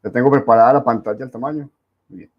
Ya tengo preparada la pantalla al tamaño. Muy bien.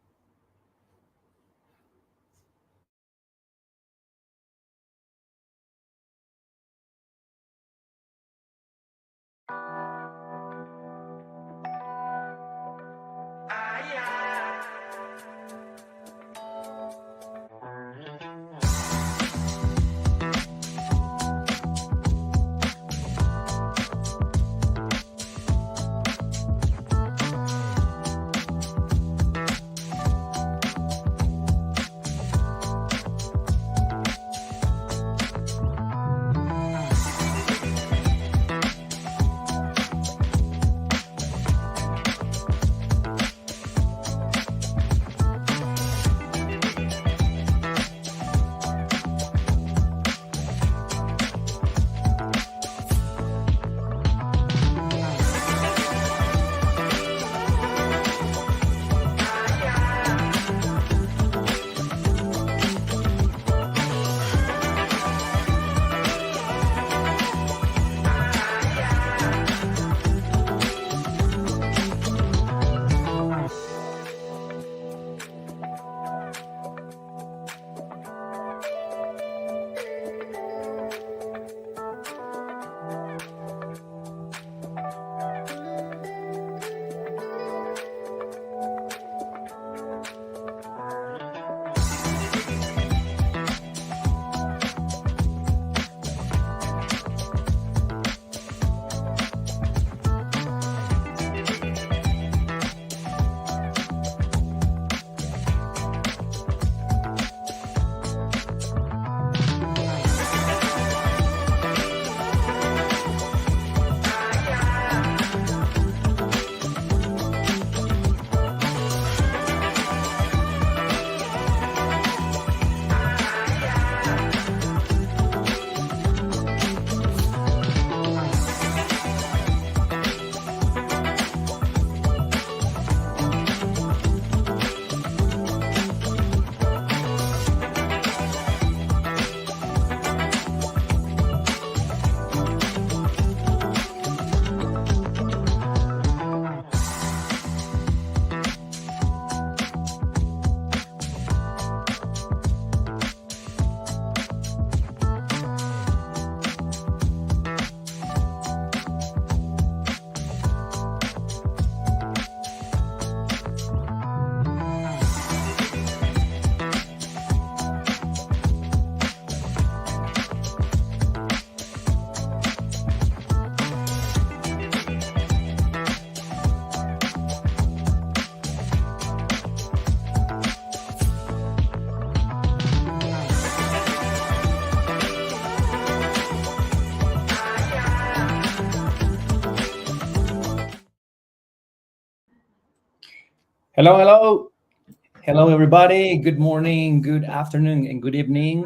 Hello, everybody. Good morning, good afternoon, and good evening,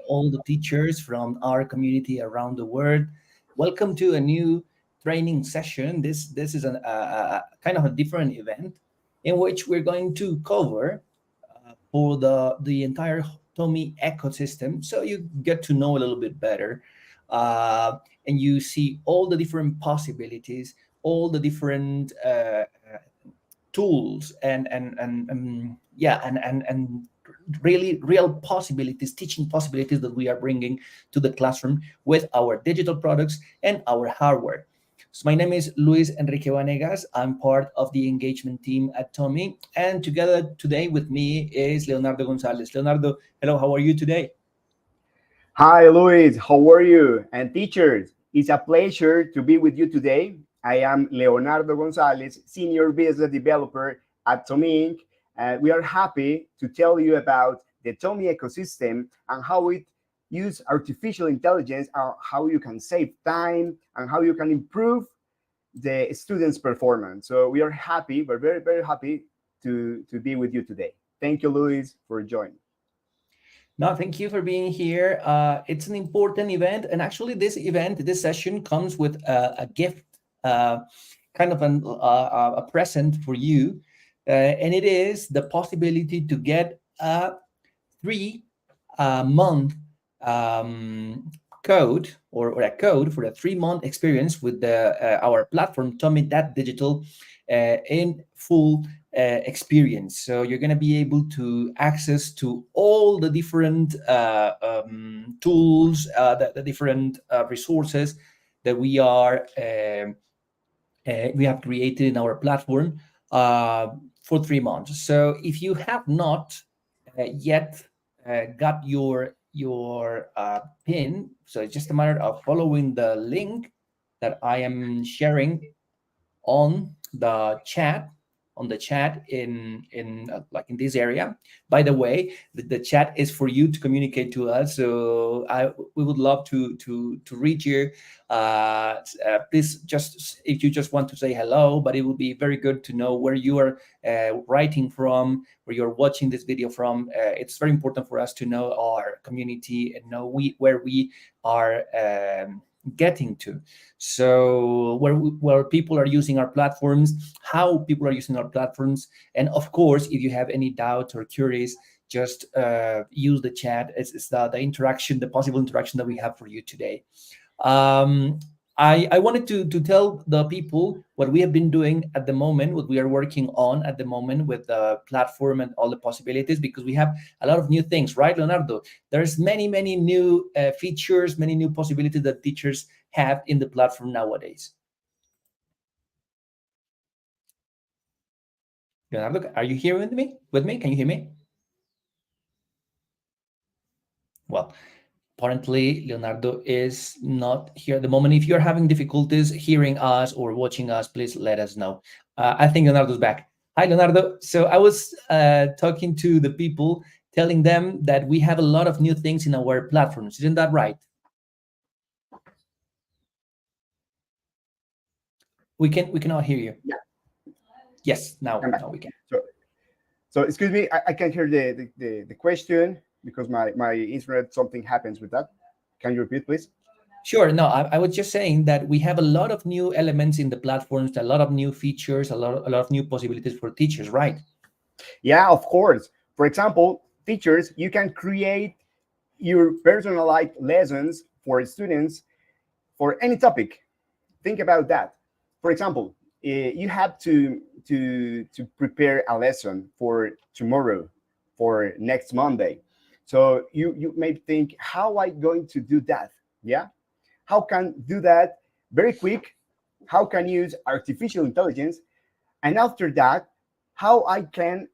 all the teachers from our community around the world. Welcome to a new training session. This is a kind of a different event in which we're going to cover for the entire TOMi ecosystem, so you get to know a little bit better, and you see all the different possibilities, all the different tools and really real possibilities, teaching possibilities that we are bringing to the classroom with our digital products and our hardware. So my name is Luis Enrique Vanegas. I'm part of the engagement team at TOMi, and together today with me is Leonardo Gonzalez. Leonardo, hello, how are you today? Hi, Luis. How are you? And teachers, it's a pleasure to be with you today. I am Leonardo Gonzalez, Senior Business Developer at TOMi Inc. And we are happy to tell you about the TOMi ecosystem and how it uses artificial intelligence, how you can save time and how you can improve the students' performance. So we are happy, we're very, very happy to be with you today. Thank you, Luis, for joining. No, thank you for being here. It's an important event, and actually, this session comes with a gift, kind of a present for you, and it is the possibility to get a 3-month code or a code for a 3-month experience with our platform TOMi.Digital, in full experience. So you're going to be able to access to all the different tools, the different resources that we have created in our platform for 3 months. So if you have not yet got your pin, so it's just a matter of following the link that I am sharing on the chat in like in this area. By the way, the chat is for you to communicate to us, so we would love to read you. Please, just if you just want to say hello, but it would be very good to know where you are writing from, where you're watching this video from. It's very important for us to know our community and know where we are getting to. So where people are using our platforms, how people are using our platforms, and of course, if you have any doubts or queries, just use the chat. It's the interaction, the possible interaction that we have for you today. um, I wanted to tell the people what we have been doing at the moment, what we are working on at the moment with the platform and all the possibilities, because we have a lot of new things, right, Leonardo? There's many new features, many new possibilities that teachers have in the platform nowadays. Leonardo, are you here with me? Can you hear me? Well, apparently Leonardo is not here at the moment. If you're having difficulties hearing us or watching us, please let us know. I think Leonardo's back. Hi, Leonardo. So I was talking to the people, telling them that we have a lot of new things in our platforms. Isn't that right? We cannot hear you. Yeah, Yes, I'm back. now we can. So, so excuse me, I can't hear the question because my internet, something happens with that. Can you repeat, please? Sure. No, I was just saying that we have a lot of new elements in the platforms, a lot of new features, a lot of new possibilities for teachers, right? Yeah, of course. For example, teachers, you can create your personalized lessons for students for any topic. Think about that. For example, you have to prepare a lesson for tomorrow, for next Monday. So you may think, how I going to do that? Yeah, how can do that very quick? How can use artificial intelligence? And after that, how I can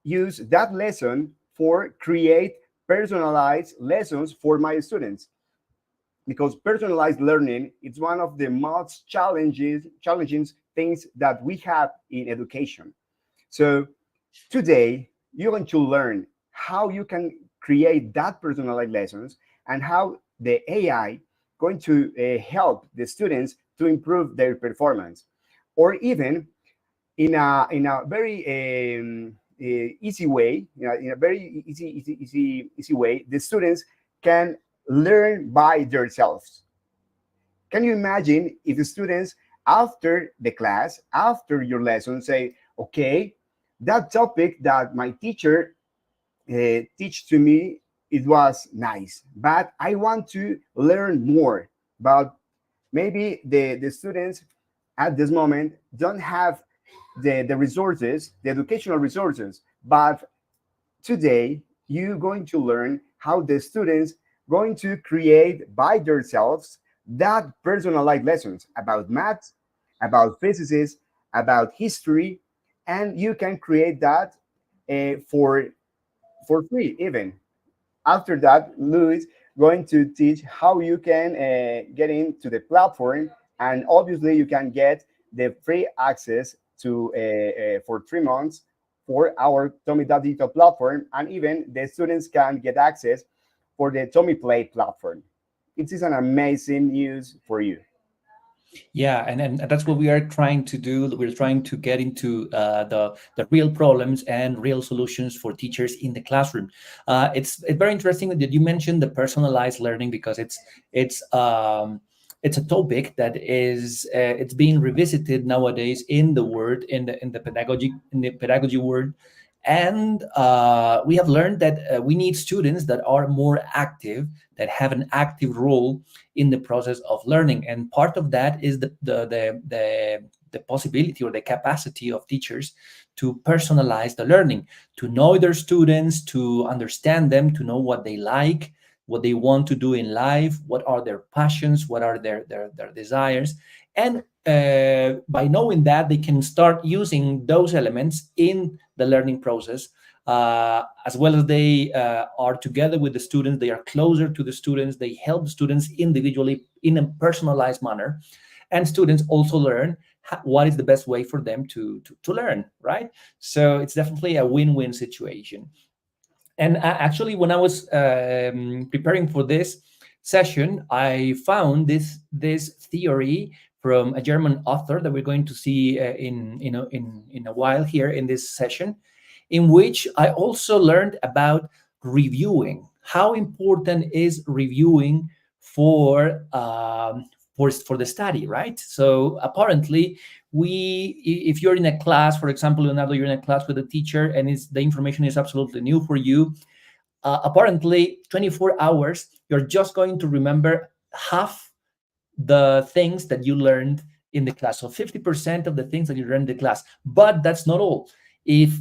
use that lesson for create personalized lessons for my students, because personalized learning is one of the most challenging things that we have in education. So today you're going to learn how you can create that personalized lessons and how the AI going to help the students to improve their performance, or even in a very easy way, in a very easy way, the students can learn by themselves. Can you imagine if the students, after the class, after your lesson, say, okay, that topic that my teacher teach to me, it was nice, but I want to learn more. But maybe the students at this moment don't have the resources, the educational resources, but today you're going to learn how the students going to create by themselves that personalized lessons about math, about physics, about history, and you can create that for free even. After that, Luis going to teach how you can get into the platform, and obviously you can get the free access to for 3 months for our TOMi.Digital platform, and even the students can get access for the TOMi Play platform. It is an amazing news for you. Yeah, and that's what we are trying to do. We're trying to get into the real problems and real solutions for teachers in the classroom. It's very interesting that you mentioned the personalized learning, because it's a topic that is it's being revisited nowadays in the word in the pedagogy word. And we have learned that we need students that are more active, that have an active role in the process of learning, and part of that is the possibility or the capacity of teachers to personalize the learning, to know their students, to understand them, to know what they like, what they want to do in life, what are their passions, what are their desires. And by knowing that, they can start using those elements in the learning process. As well as they are together with the students, they are closer to the students, they help students individually in a personalized manner. And students also learn what is the best way for them to learn, right? So it's definitely a win-win situation. And actually, when I was preparing for this session, I found this theory from a German author that we're going to see in a while here in this session, in which I also learned about reviewing. How important is reviewing for for the study, right? So apparently, if you're in a class, for example, Leonardo, you're in a class with a teacher, and the information is absolutely new for you. Apparently, 24 hours, you're just going to remember half the things that you learned in the class. So 50% of the things that you learned in the class. But that's not all. If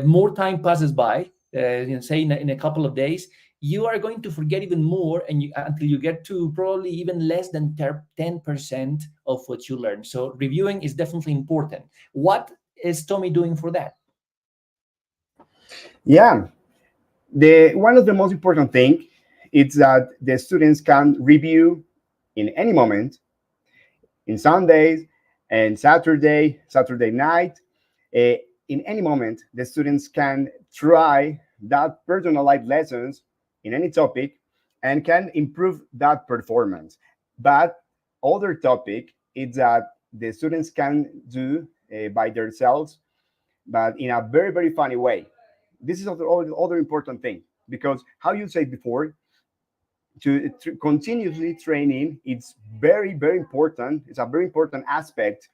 more time passes by, say in a couple of days, you are going to forget even more, and until you get to probably even less than 10% of what you learned. So reviewing is definitely important. What is TOMi doing for that? Yeah, the one of the most important thing is that the students can review in any moment, in Sundays and Saturday night. Uh, in any moment, the students can try that personalized lessons in any topic and can improve that performance. But other topic is that the students can do by themselves, but in a very, very funny way. This is other important thing, because how you said before, to continuously training, it's very, very important. It's a very important aspect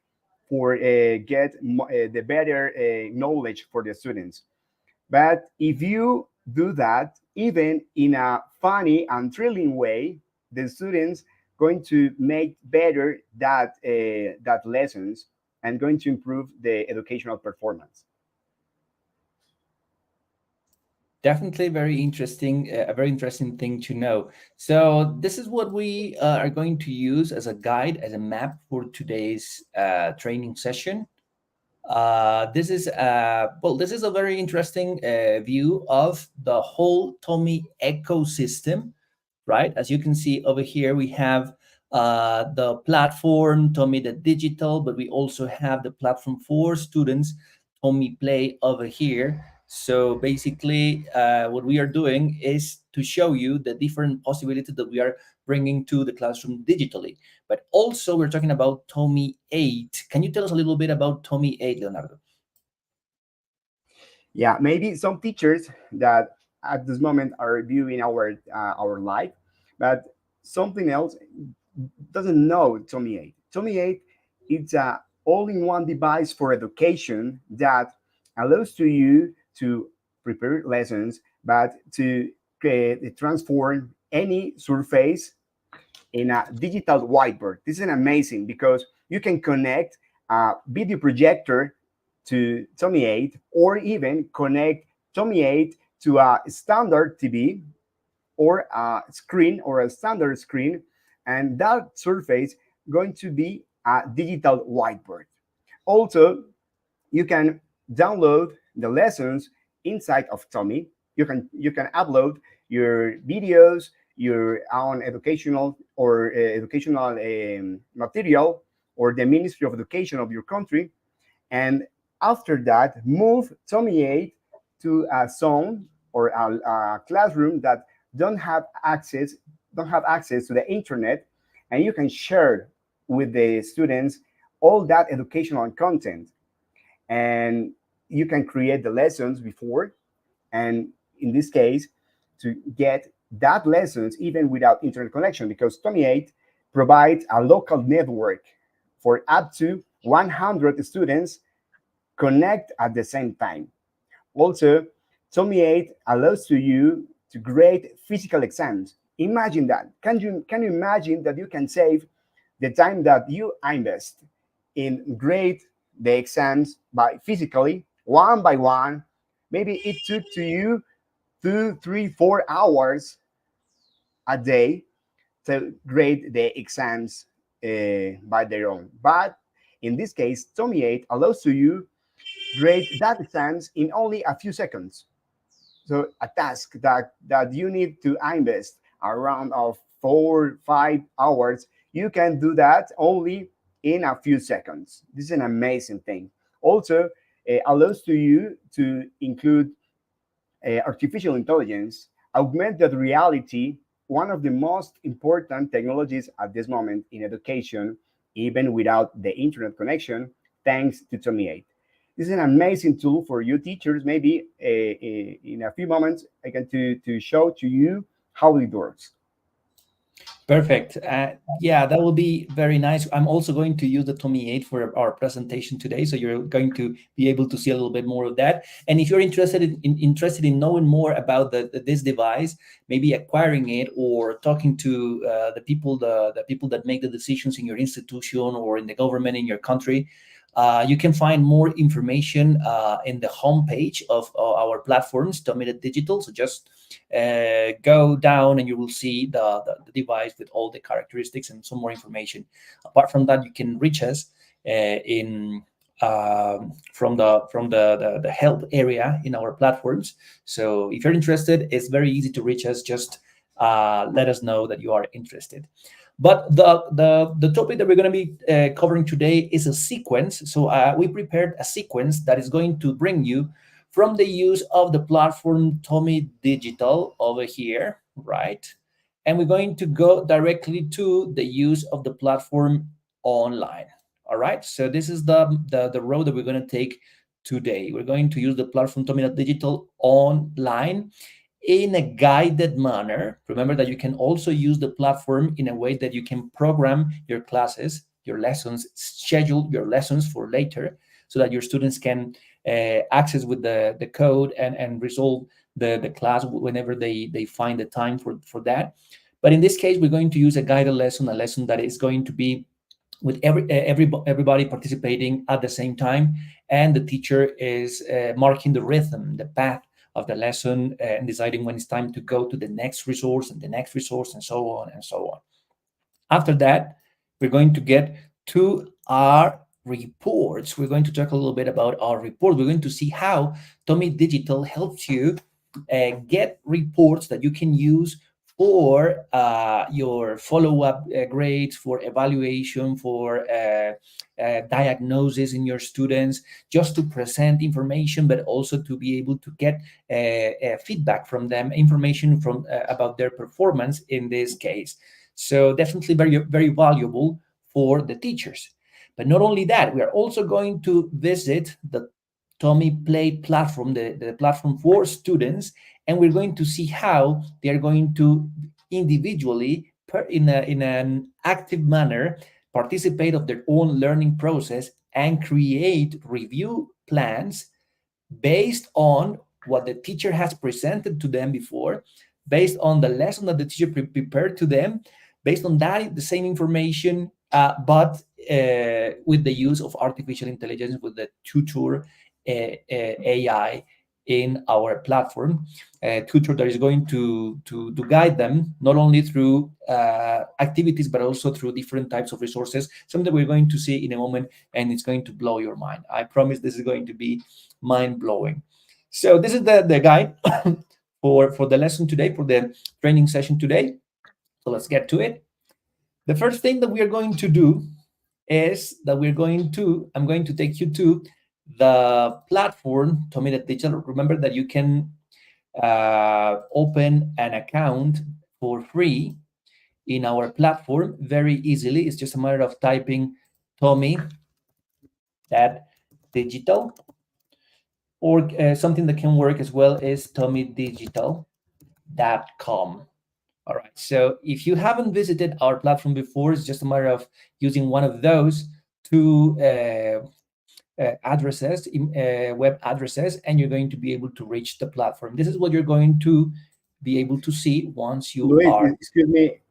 for get the better knowledge for the students. But if you do that even in a funny and thrilling way, the students going to make better that lessons and going to improve the educational performance. Definitely very interesting, a very interesting thing to know. So this is what we are going to use as a guide, as a map for today's training session. This is a very interesting view of the whole TOMi ecosystem, right? As you can see over here, we have the platform TOMi.Digital, but we also have the platform for students, TOMi Play over here. So basically, what we are doing is to show you the different possibilities that we are bringing to the classroom digitally. But also, we're talking about TOMi 8. Can you tell us a little bit about TOMi 8, Leonardo? Yeah, maybe some teachers that at this moment are viewing our live, but something else doesn't know TOMi 8. TOMi 8, it's a all-in-one device for education that allows to you to prepare lessons, but to transform any surface in a digital whiteboard. This is amazing because you can connect a video projector to TOMi 8, or even connect TOMi 8 to a standard TV or a screen or a standard screen, and that surface going to be a digital whiteboard. Also, you can download the lessons inside of TOMi. You can upload your videos, your own educational or educational material, or the Ministry of Education of your country, and after that move TOMi 8 to a zone or a classroom that don't have access don't have access to the internet, and you can share with the students all that educational content, and you can create the lessons before, and in this case, to get that lessons even without internet connection, because TOMi 8 provides a local network for up to 100 students connect at the same time. Also, TOMi 8 allows to you to grade physical exams. Imagine that. Can you imagine that you can save the time that you invest in grade the exams by physically one by one. Maybe it took to you 2, 3, 4 hours a day to grade the exams by their own. But in this case, TOMi 8 allows to you grade that exams in only a few seconds. So a task that you need to invest around of 4, 5 hours, you can do that only in a few seconds. This is an amazing thing. Also, allows to you to include artificial intelligence, augmented reality, one of the most important technologies at this moment in education, even without the internet connection, thanks to TOMi 8. This is an amazing tool for you teachers. Maybe in a few moments, I can to show to you how it works. Perfect. Yeah, that will be very nice. I'm also going to use the TOMi 8 for our presentation today, so you're going to be able to see a little bit more of that. And if you're interested in knowing more about this device, maybe acquiring it or talking to the people that make the decisions in your institution or in the government in your country, you can find more information in the homepage of our platforms, TOMi.Digital. So just go down and you will see the device with all the characteristics and some more information. Apart from that, you can reach us in from the help area in our platforms. So if you're interested, it's very easy to reach us. Just let us know that you are interested. But the topic that we're going to be covering today is a sequence. So we prepared a sequence that is going to bring you from the use of the platform TOMi.Digital over here, right? And we're going to go directly to the use of the platform online. All right. So this is the road that we're going to take today. We're going to use the platform TOMi.Digital online in a guided manner. Remember that you can also use the platform in a way that you can program your classes, your lessons, schedule your lessons for later so that your students can access with the code and resolve the class whenever they find the time for that. But in this case, we're going to use a guided lesson, a lesson that is going to be with everybody participating at the same time, and the teacher is marking the rhythm, the path of the lesson, and deciding when it's time to go to the next resource and the next resource and so on and so on. After that, we're going to get to our reports. We're going to talk a little bit about our report. We're going to see how TOMi.Digital helps you get reports that you can use for your follow-up grades, for evaluation, for diagnosis in your students, just to present information, but also to be able to get feedback from them, information from about their performance in this case. So definitely very, very valuable for the teachers. But not only that, we are also going to visit the TOMi Play platform, the platform for students, and we're going to see how they are going to individually, in an active manner, participate of their own learning process and create review plans based on what the teacher has presented to them before, based on the lesson that the teacher prepared to them, based on that, the same information, but with the use of artificial intelligence, with the tutor AI in our platform, tutor that is going to guide them not only through activities, but also through different types of resources, something that we're going to see in a moment, and it's going to blow your mind. I promise this is going to be mind-blowing. So this is the guide for the lesson today, for the training session today. So let's get to it. The first thing that we are going to do is that I'm going to take you to the platform TOMi.Digital. Remember that you can open an account for free in our platform very easily. It's just a matter of typing TOMi.Digital, or something that can work as well is TOMi.Digital.com. All right. So if you haven't visited our platform before, it's just a matter of using one of those two addresses, web addresses, and you're going to be able to reach the platform. This is what you're going to be able to see once you Luis, are. excuse me.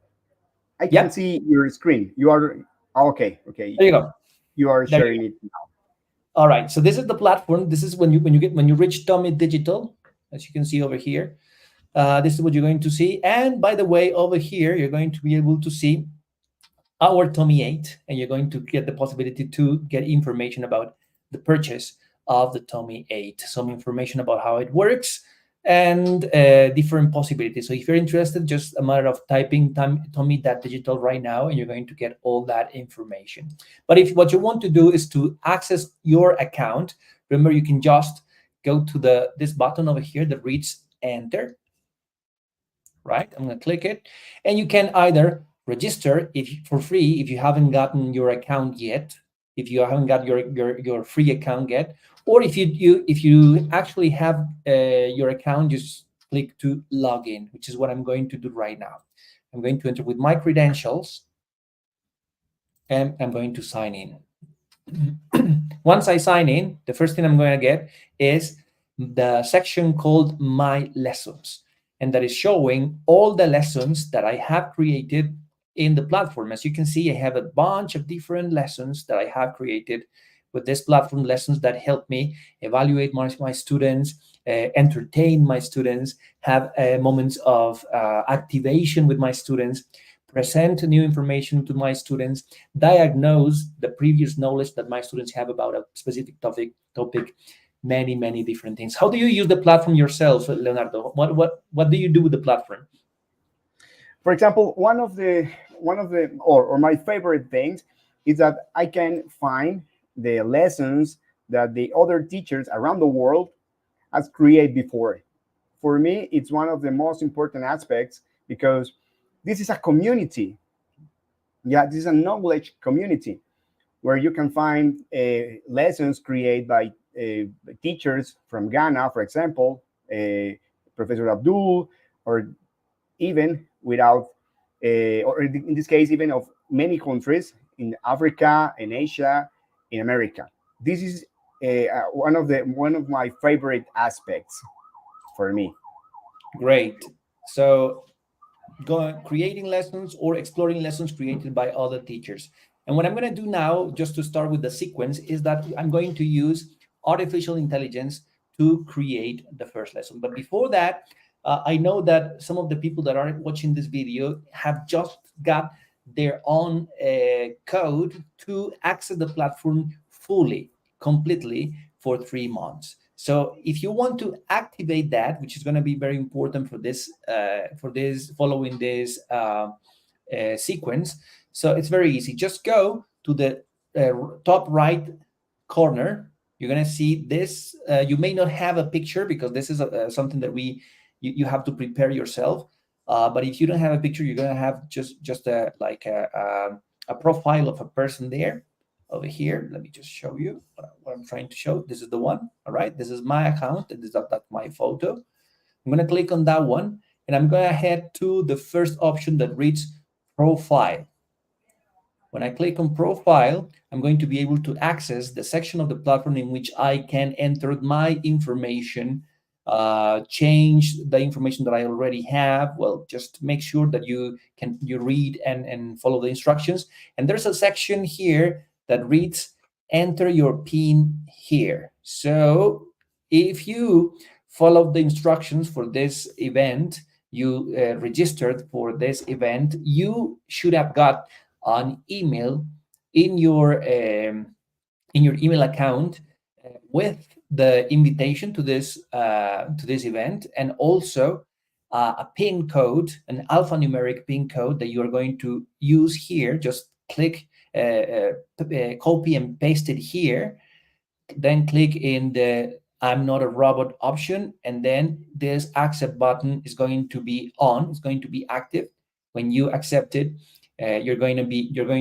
I can Yep. see your screen. You are okay. Okay. There you go. You are There you sharing it. go. All right. So this is the platform. This is when you reach TOMi.Digital, as you can see over here. This is what you're going to see. And by the way, over here, you're going to be able to see our TOMi 8, and you're going to get the possibility to get information about the purchase of the TOMi 8, some information about how it works, and different possibilities. So if you're interested, just a matter of typing TOMi.Digital right now, and you're going to get all that information. But if what you want to do is to access your account, remember you can just go to this button over here that reads enter, right? I'm going to click it, and you can either register for free if you haven't gotten your account yet, if you haven't got your free account yet, or if you actually have your account, just click to log in, which is what I'm going to do right now. I'm going to enter with my credentials, and I'm going to sign in. Once I sign in, the first thing I'm going to get is the section called My Lessons, and that is showing all the lessons that I have created in the platform. As you can see, I have a bunch of different lessons that I have created with this platform, lessons that help me evaluate my students, entertain my students, have moments of activation with my students, present new information to my students, diagnose the previous knowledge that my students have about a specific topic, many different things. How do you use the platform yourself, Leonardo? What do you do with the platform? For example, one of the or my favorite things is that I can find the lessons that the other teachers around the world has created before. For me, it's one of the most important aspects because this is a community. Yeah, this is a knowledge community where you can find lessons created by teachers from Ghana, for example, Professor Abdul, or even without, or in this case, even of many countries in Africa, in Asia, in America. This is one of my favorite aspects for me. Great. So creating lessons or exploring lessons created by other teachers. And what I'm going to do now, just to start with the sequence, is that I'm going to use artificial intelligence to create the first lesson. But before that, I know that some of the people that are watching this video have just got their own code to access the platform fully, completely for 3 months. So if you want to activate that, which is going to be very important for this following this sequence, so it's very easy. Just go to the top right corner. You're going to see this. You may not have a picture because this is something that you have to prepare yourself. But if you don't have a picture, you're going to have just a profile of a person there over here. Let me just show you what I'm trying to show. This is the one. All right. This is my account, and that's my photo. I'm going to click on that one, and I'm going to head to the first option that reads profile. When I click on profile, I'm going to be able to access the section of the platform in which I can enter my information, change the information that I already have. Well, just make sure that you read and follow the instructions. And there's a section here that reads enter your PIN here. So if you follow the instructions for this event, you registered for this event, you should have got an email in your email account with the invitation to this event, and also a pin code, an alphanumeric pin code that you are going to use here. Just click, copy and paste it here, then click in the I'm not a robot option, and then this accept button is going to be on. It's going to be active. When you accept it, you're going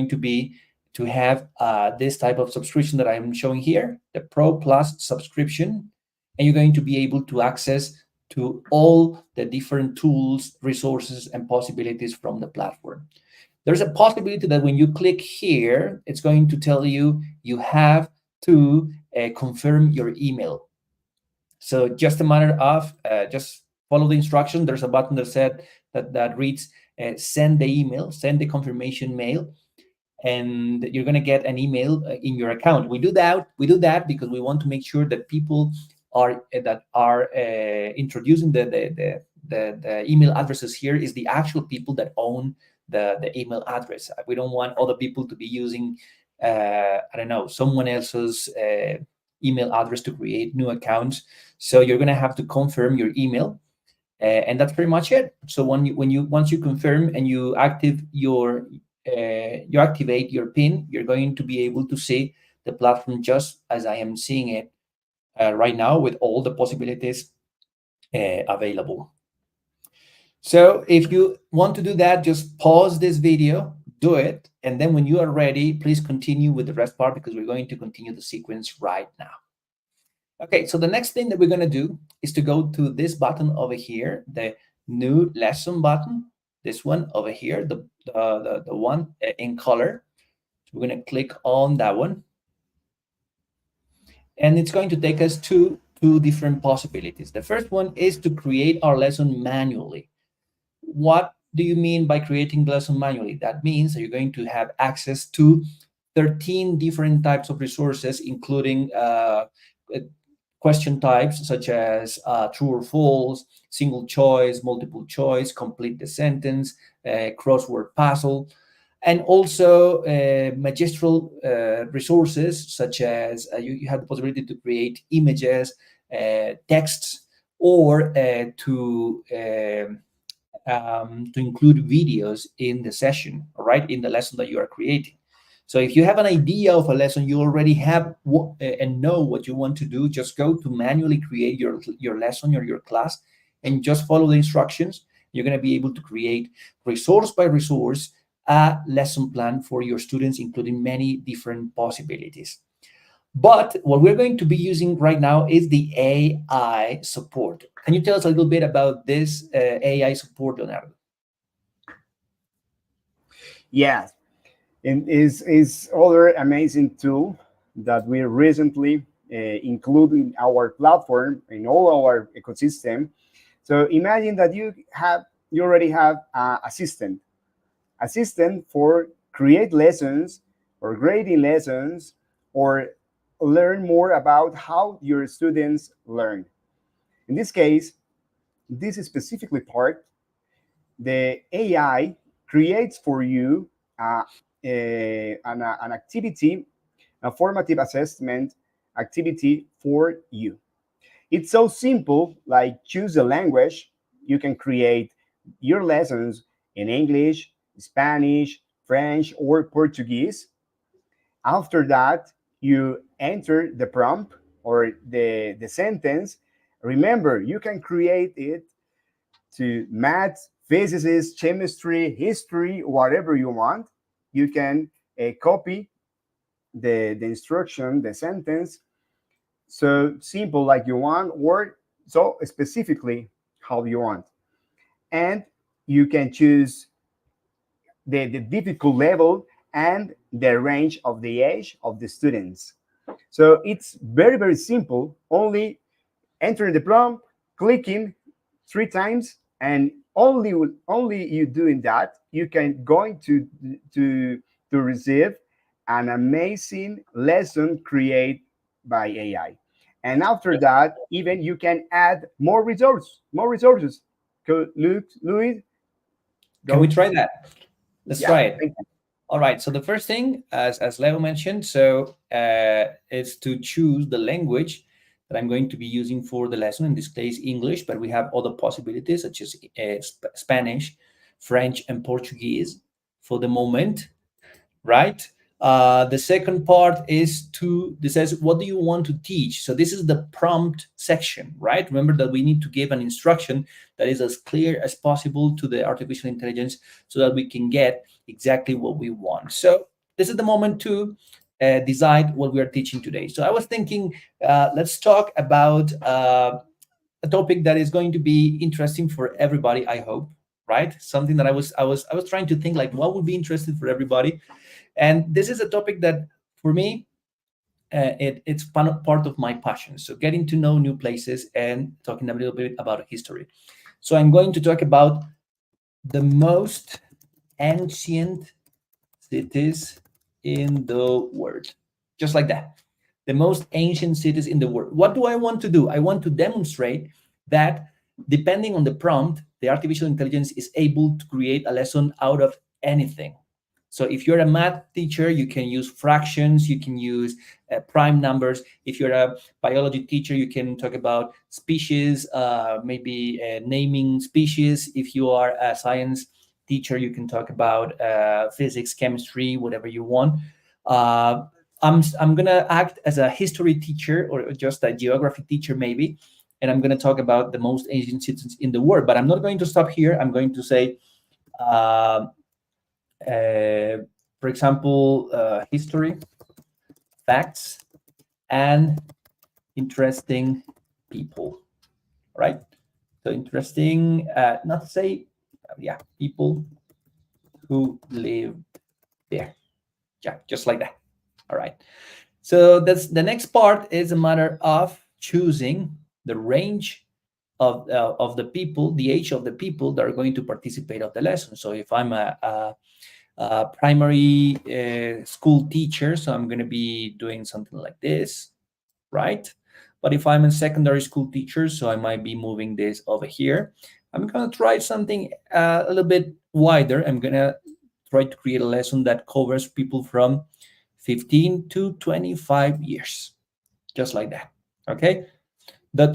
to be to have this type of subscription that I'm showing here, the Pro Plus subscription, and you're going to be able to access to all the different tools, resources, and possibilities from the platform. There's a possibility that when you click here, it's going to tell you you have to confirm your email. So just a matter of just follow the instruction. There's a button that reads send the email, send the confirmation mail. and you're going to get an email in your account. We do that because we want to make sure that people are introducing the email addresses here is the actual people that own the email address. We don't want other people to be using I don't know, someone else's email address to create new accounts. So you're going to have to confirm your email, and that's pretty much it. So when you once you confirm and you activate your PIN, you're going to be able to see the platform just as I am seeing it right now, with all the possibilities available. So if you want to do that, just pause this video, do it, and then when you are ready, please continue with the rest part, because we're going to continue the sequence right now. Okay, so the next thing that we're going to do is to go to this button over here, the new lesson button, this one over here, the one in color. So we're going to click on that one, and it's going to take us to two different possibilities. The first one is to create our lesson manually. What do you mean by creating the lesson manually? That means that you're going to have access to 13 different types of resources, including question types such as true or false, single choice, multiple choice, complete the sentence, crossword puzzle, and also magistral resources such as you have the possibility to create images, texts, or to include videos in the session, all right, in the lesson that you are creating. So if you have an idea of a lesson, you already have and know what you want to do, just go to manually create your lesson or your class and just follow the instructions. You're going to be able to create resource by resource a lesson plan for your students, including many different possibilities. But what we're going to be using right now is the AI support. Can you tell us a little bit about this AI support, Leonardo? Yes, and is other amazing tool that we recently include in our platform in all our ecosystem. So imagine that you already have a assistant for create lessons or grading lessons or learn more about how your students learn. In this case, this is specifically part, the AI creates for you an activity, a formative assessment activity for you. It's so simple, like choose a language. You can create your lessons in English, Spanish, French, or Portuguese. After that, you enter the prompt or the sentence. Remember, you can create it to math, physics, chemistry, history, whatever you want. You can copy the instruction, the sentence, so simple like you want, or so specifically how you want. And you can choose the difficult level and the range of the age of the students. So it's very, very simple. Only entering the prompt, clicking 3 times, and only you doing that, you can going to to receive an amazing lesson created by AI. And after that, even you can add more resources. Luke, Louis, Can we go. try that? Let's Yeah, try it. thank you. All right. So the first thing, as Leo mentioned, so is to choose the language that I'm going to be using for the lesson. In this case, English, but we have other possibilities such as Spanish, French, and Portuguese for the moment, right? The second part is this says, what do you want to teach? So this is the prompt section, right? Remember that we need to give an instruction that is as clear as possible to the artificial intelligence so that we can get exactly what we want. So this is the moment to decide what we are teaching today. So I was thinking, let's talk about a topic that is going to be interesting for everybody, I hope, right? Something that I was trying to think, like, what would be interesting for everybody. And this is a topic that, for me, it's part of my passion. So getting to know new places and talking a little bit about history. So I'm going to talk about the most ancient cities in the world. Just like that. The most ancient cities in the world. What do I want to do? I want to demonstrate that depending on the prompt, the artificial intelligence is able to create a lesson out of anything. So if you're a math teacher, you can use fractions, you can use prime numbers. If you're a biology teacher, you can talk about species, maybe naming species. If you are a science teacher, you can talk about physics, chemistry, whatever you want. Uh, I'm gonna act as a history teacher or just a geography teacher maybe, and I'm gonna talk about the most ancient cities in the world. But I'm not going to stop here. I'm going to say, uh, for example, history, facts, and interesting people. Right? So interesting. Not to say, yeah, people who live there. Yeah, just like that. All right. So that's the next part is a matter of choosing the range of the people, the age of the people that are going to participate of the lesson. So if I'm a primary school teacher, so I'm going to be doing something like this, right? But if I'm a secondary school teacher, so I might be moving this over here. I'm going to try something a little bit wider. I'm going to try to create a lesson that covers people from 15 to 25 years, just like that. Okay. The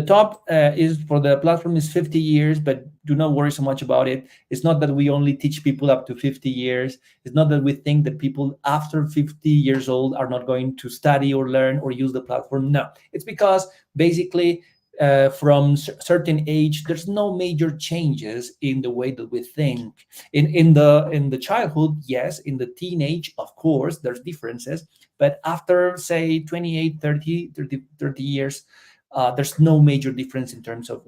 top is for the platform is 50 years, but do not worry so much about it. It's not that we only teach people up to 50 years. It's not that we think that people after 50 years old are not going to study or learn or use the platform. No, it's because basically from certain age, there's no major changes in the way that we think. In the childhood, yes. In the teenage, of course, there's differences. But after say 28, 30 years, there's no major difference in terms of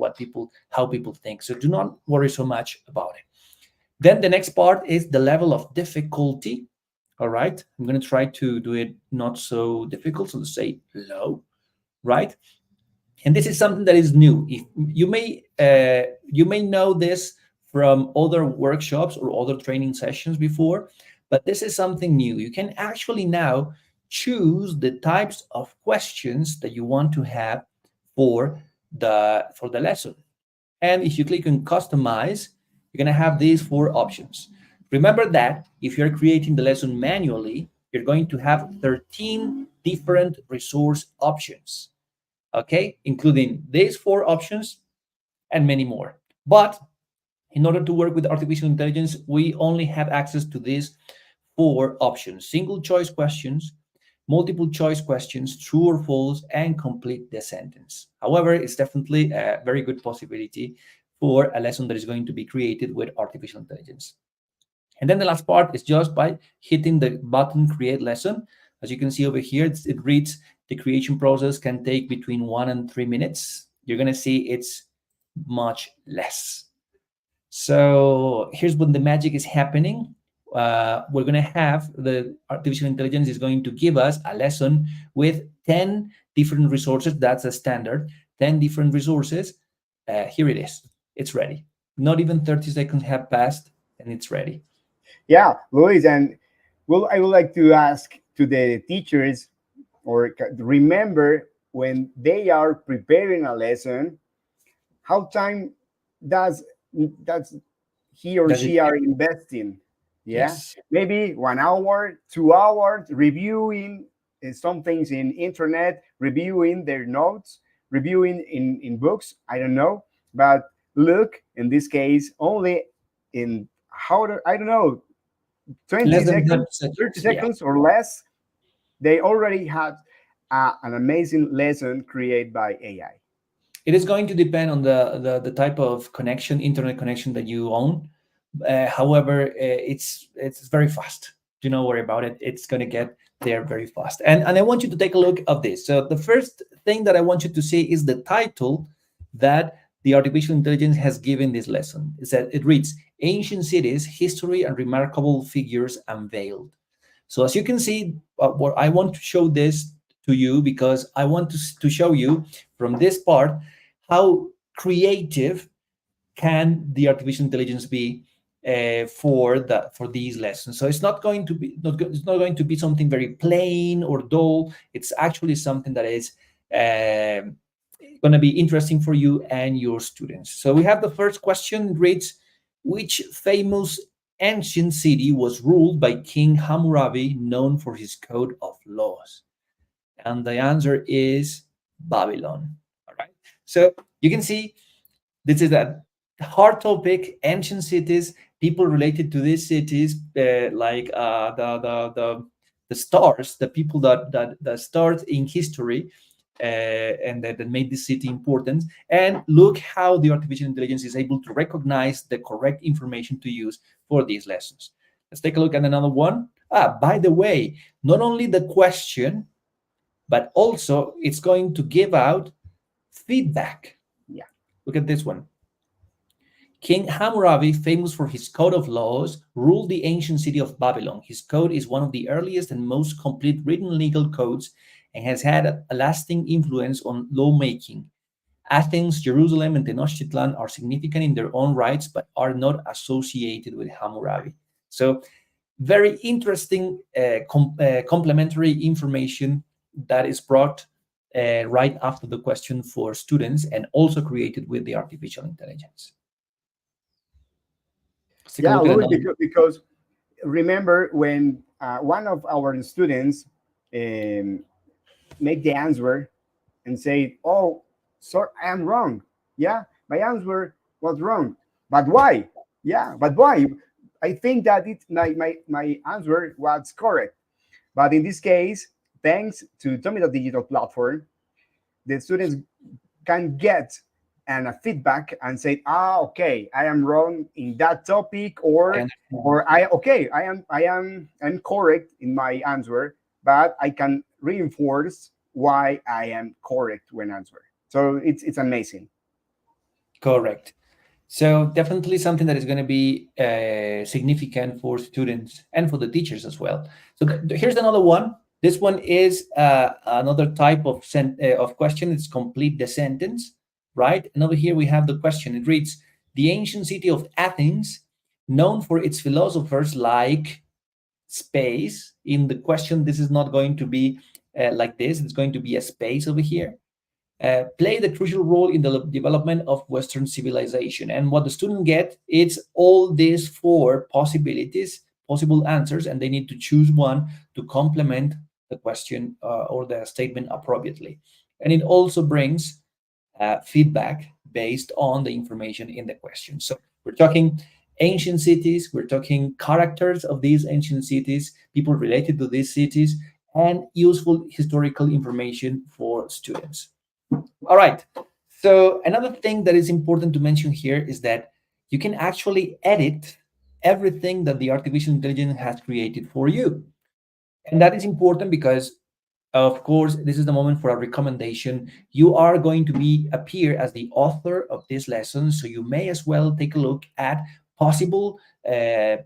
how people think. So do not worry so much about it. Then the next part is the level of difficulty. All right. I'm going to try to do it not so difficult. So to say low, right? And this is something that is new. If you may know this from other workshops or other training sessions before, but this is something new. You can actually now choose the types of questions that you want to have for the lesson. And if you click on customize, you're going to have these four options. Remember that if you're creating the lesson manually, you're going to have 13 different resource options, okay, including these four options and many more. But in order to work with artificial intelligence, we only have access to these four options: single choice questions, multiple choice questions, true or false, and complete the sentence. However, it's definitely a very good possibility for a lesson that is going to be created with artificial intelligence. And then the last part is just by hitting the button create lesson. As you can see over here, it reads the creation process can take between 1 and 3 minutes. You're going to see it's much less. So here's when the magic is happening. We're going to have the artificial intelligence is going to give us a lesson with 10 different resources. That's a standard, 10 different resources. Here it is. It's ready. Not even 30 seconds have passed and it's ready. Yeah, Luis, and well, I would like to ask to the teachers or remember when they are preparing a lesson, how time does does he or Does it? she are investing? Yeah, Yes. maybe 1 hour, 2 hours reviewing some things in internet, reviewing their notes, reviewing in books. I don't know, but look, in this case, only in I don't know, 20 Less than seconds, 30 30 seconds. Yeah. seconds or less, they already have an amazing lesson created by AI. It is going to depend on the type of connection, internet connection that you own. However, it's very fast. Do not worry about it. It's going to get there very fast. And I want you to take a look of this. So the first thing that I want you to see is the title that the artificial intelligence has given this lesson. Is that it reads Ancient Cities, History and Remarkable Figures Unveiled. So as you can see, what I want to show this to you because I want to show you from this part how creative can the artificial intelligence be for these lessons. So it's not going to be it's not going to be something very plain or dull. It's actually something that is going to be interesting for you and your students. So we have the first question. It reads, which famous ancient city was ruled by King Hammurabi, known for his code of laws? And the answer is Babylon. All right. So you can see this is a hard topic. Ancient cities, people related to these cities, like the stars, the people that start in history, and that made this city important. And look how the artificial intelligence is able to recognize the correct information to use for these lessons. Let's take a look at another one. By the way, not only the question, but also it's going to give out feedback. Yeah. Look at this one. King Hammurabi, famous for his code of laws, ruled the ancient city of Babylon. His code is one of the earliest and most complete written legal codes and has had a lasting influence on lawmaking. Athens, Jerusalem, and Tenochtitlan are significant in their own rights, but are not associated with Hammurabi. So, very interesting complementary information that is brought right after the question for students and also created with the artificial intelligence. Let's take a Yeah, look at Louis, another. because remember when one of our students um, make the answer and say, "Oh, sorry, I am wrong. Yeah, my answer was wrong. But why? Yeah, but why? I think that my answer was correct. But in this case, thanks to TOMi.Digital platform, the students can get and a feedback and say, okay, I am wrong in that topic, I understand. or I'm correct in my answer, but I can reinforce why I am correct when answer. So it's amazing. Correct. So definitely something that is going to be significant for students and for the teachers as well. So here's another one. This one is another type of of question. It's complete the sentence, right? And over here we have the question. It reads, the ancient city of Athens, known for its philosophers like space. In the question, this is not going to be like this. It's going to be a space over here. Played a crucial role in the development of Western civilization. And what the student get is all these four possibilities, possible answers, and they need to choose one to complement the question or the statement appropriately. And it also brings feedback based on the information in the question. So we're talking ancient cities, we're talking characters of these ancient cities, people related to these cities, and useful historical information for students. All right. So another thing that is important to mention here is that you can actually edit everything that the artificial intelligence has created for you. And that is important because, of course, this is the moment for a recommendation. You are going to be appear as the author of this lesson, so you may as well take a look at possible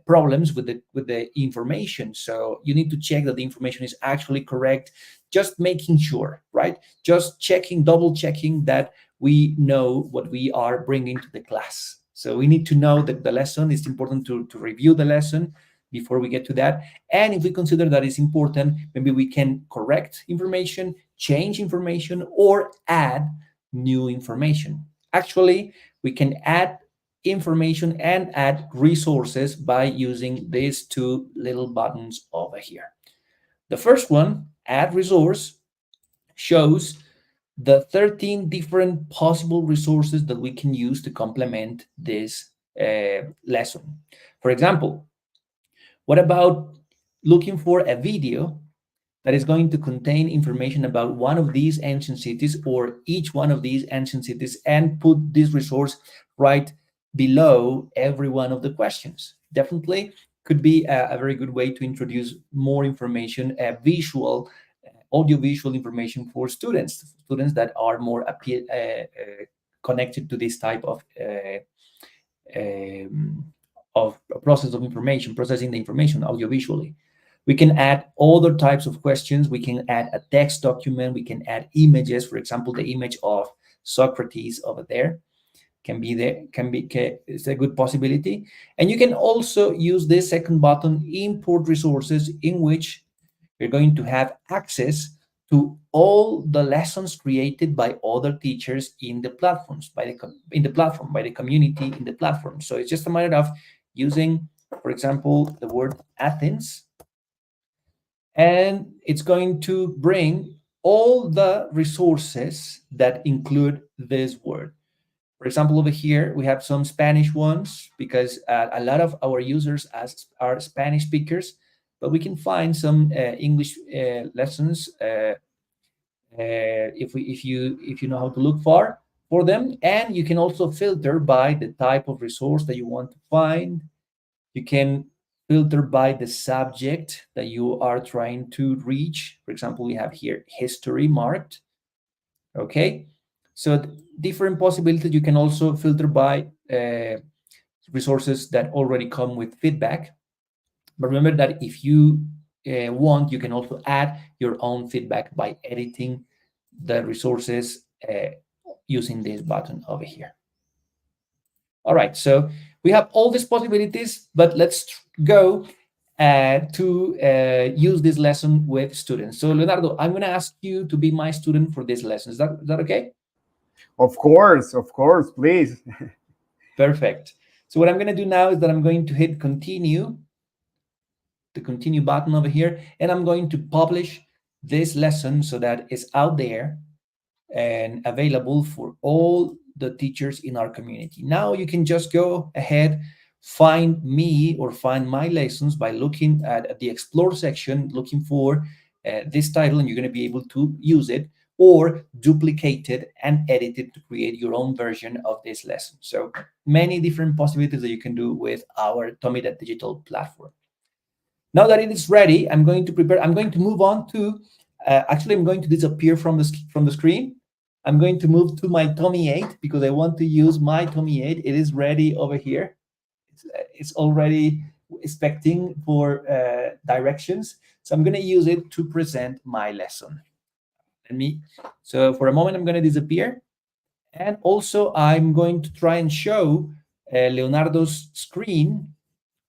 problems with the information. So you need to check that the information is actually correct. Just making sure, right? Just checking, double checking that we know what we are bringing to the class. So we need to know that the lesson is important to review the lesson before we get to that. And if we consider that is important, maybe we can correct information, change information, or add new information. Actually, we can add information and add resources by using these two little buttons over here. The first one, add resource, shows the 13 different possible resources that we can use to complement this lesson. For example, what about looking for a video that is going to contain information about one of these ancient cities or each one of these ancient cities and put this resource right below every one of the questions? Definitely could be a very good way to introduce more information, audiovisual information for students that are more connected to this type um, of process of information, processing the information audiovisually. We can add other types of questions. We can add a text document. We can add images, for example, the image of Socrates over there. can be there, it's a good possibility. And you can also use this second button, import resources, in which you're going to have access to all the lessons created by other teachers in the platforms, in the platform, by the community in the platform. So it's just a matter of using, for example, the word Athens, and it's going to bring all the resources that include this word. For example, over here, we have some Spanish ones because a lot of our users are Spanish speakers, but we can find some English lessons if you know how to look for them. And you can also filter by the type of resource that you want to find. You can filter by the subject that you are trying to reach. For example, we have here history marked. Okay, so different possibilities. You can also filter by resources that already come with feedback. But remember that if you want, you can also add your own feedback by editing the resources using this button over here. All right, so we have all these possibilities, but let's go to use this lesson with students. So Leonardo, I'm going to ask you to be my student for this lesson. Is that okay? Of course, please. Perfect. So what I'm going to do now is that I'm going to hit continue, the continue button over here, and I'm going to publish this lesson so that it's out there and available for all the teachers in our community. Now you can just go ahead, find me or find my lessons by looking at the explore section, looking for this title, and you're going to be able to use it or duplicate it and edit it to create your own version of this lesson. So many different possibilities that you can do with our TOMi.Digital platform. Now that it is ready, I'm going to move on to, actually, I'm going to disappear from the screen. I'm going to move to my TOMi 8 because I want to use my TOMi 8. It is ready over here. It's already expecting for directions. So I'm going to use it to present my lesson. So for a moment, I'm going to disappear. And also, I'm going to try and show Leonardo's screen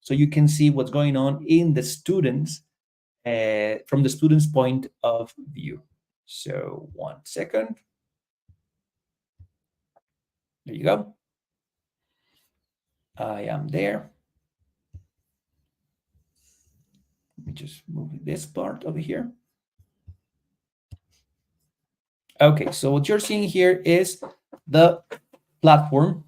so you can see what's going on in the students from the student's point of view. So 1 second. There you go. I am there. Let me just move this part over here. Okay, so what you're seeing here is the platform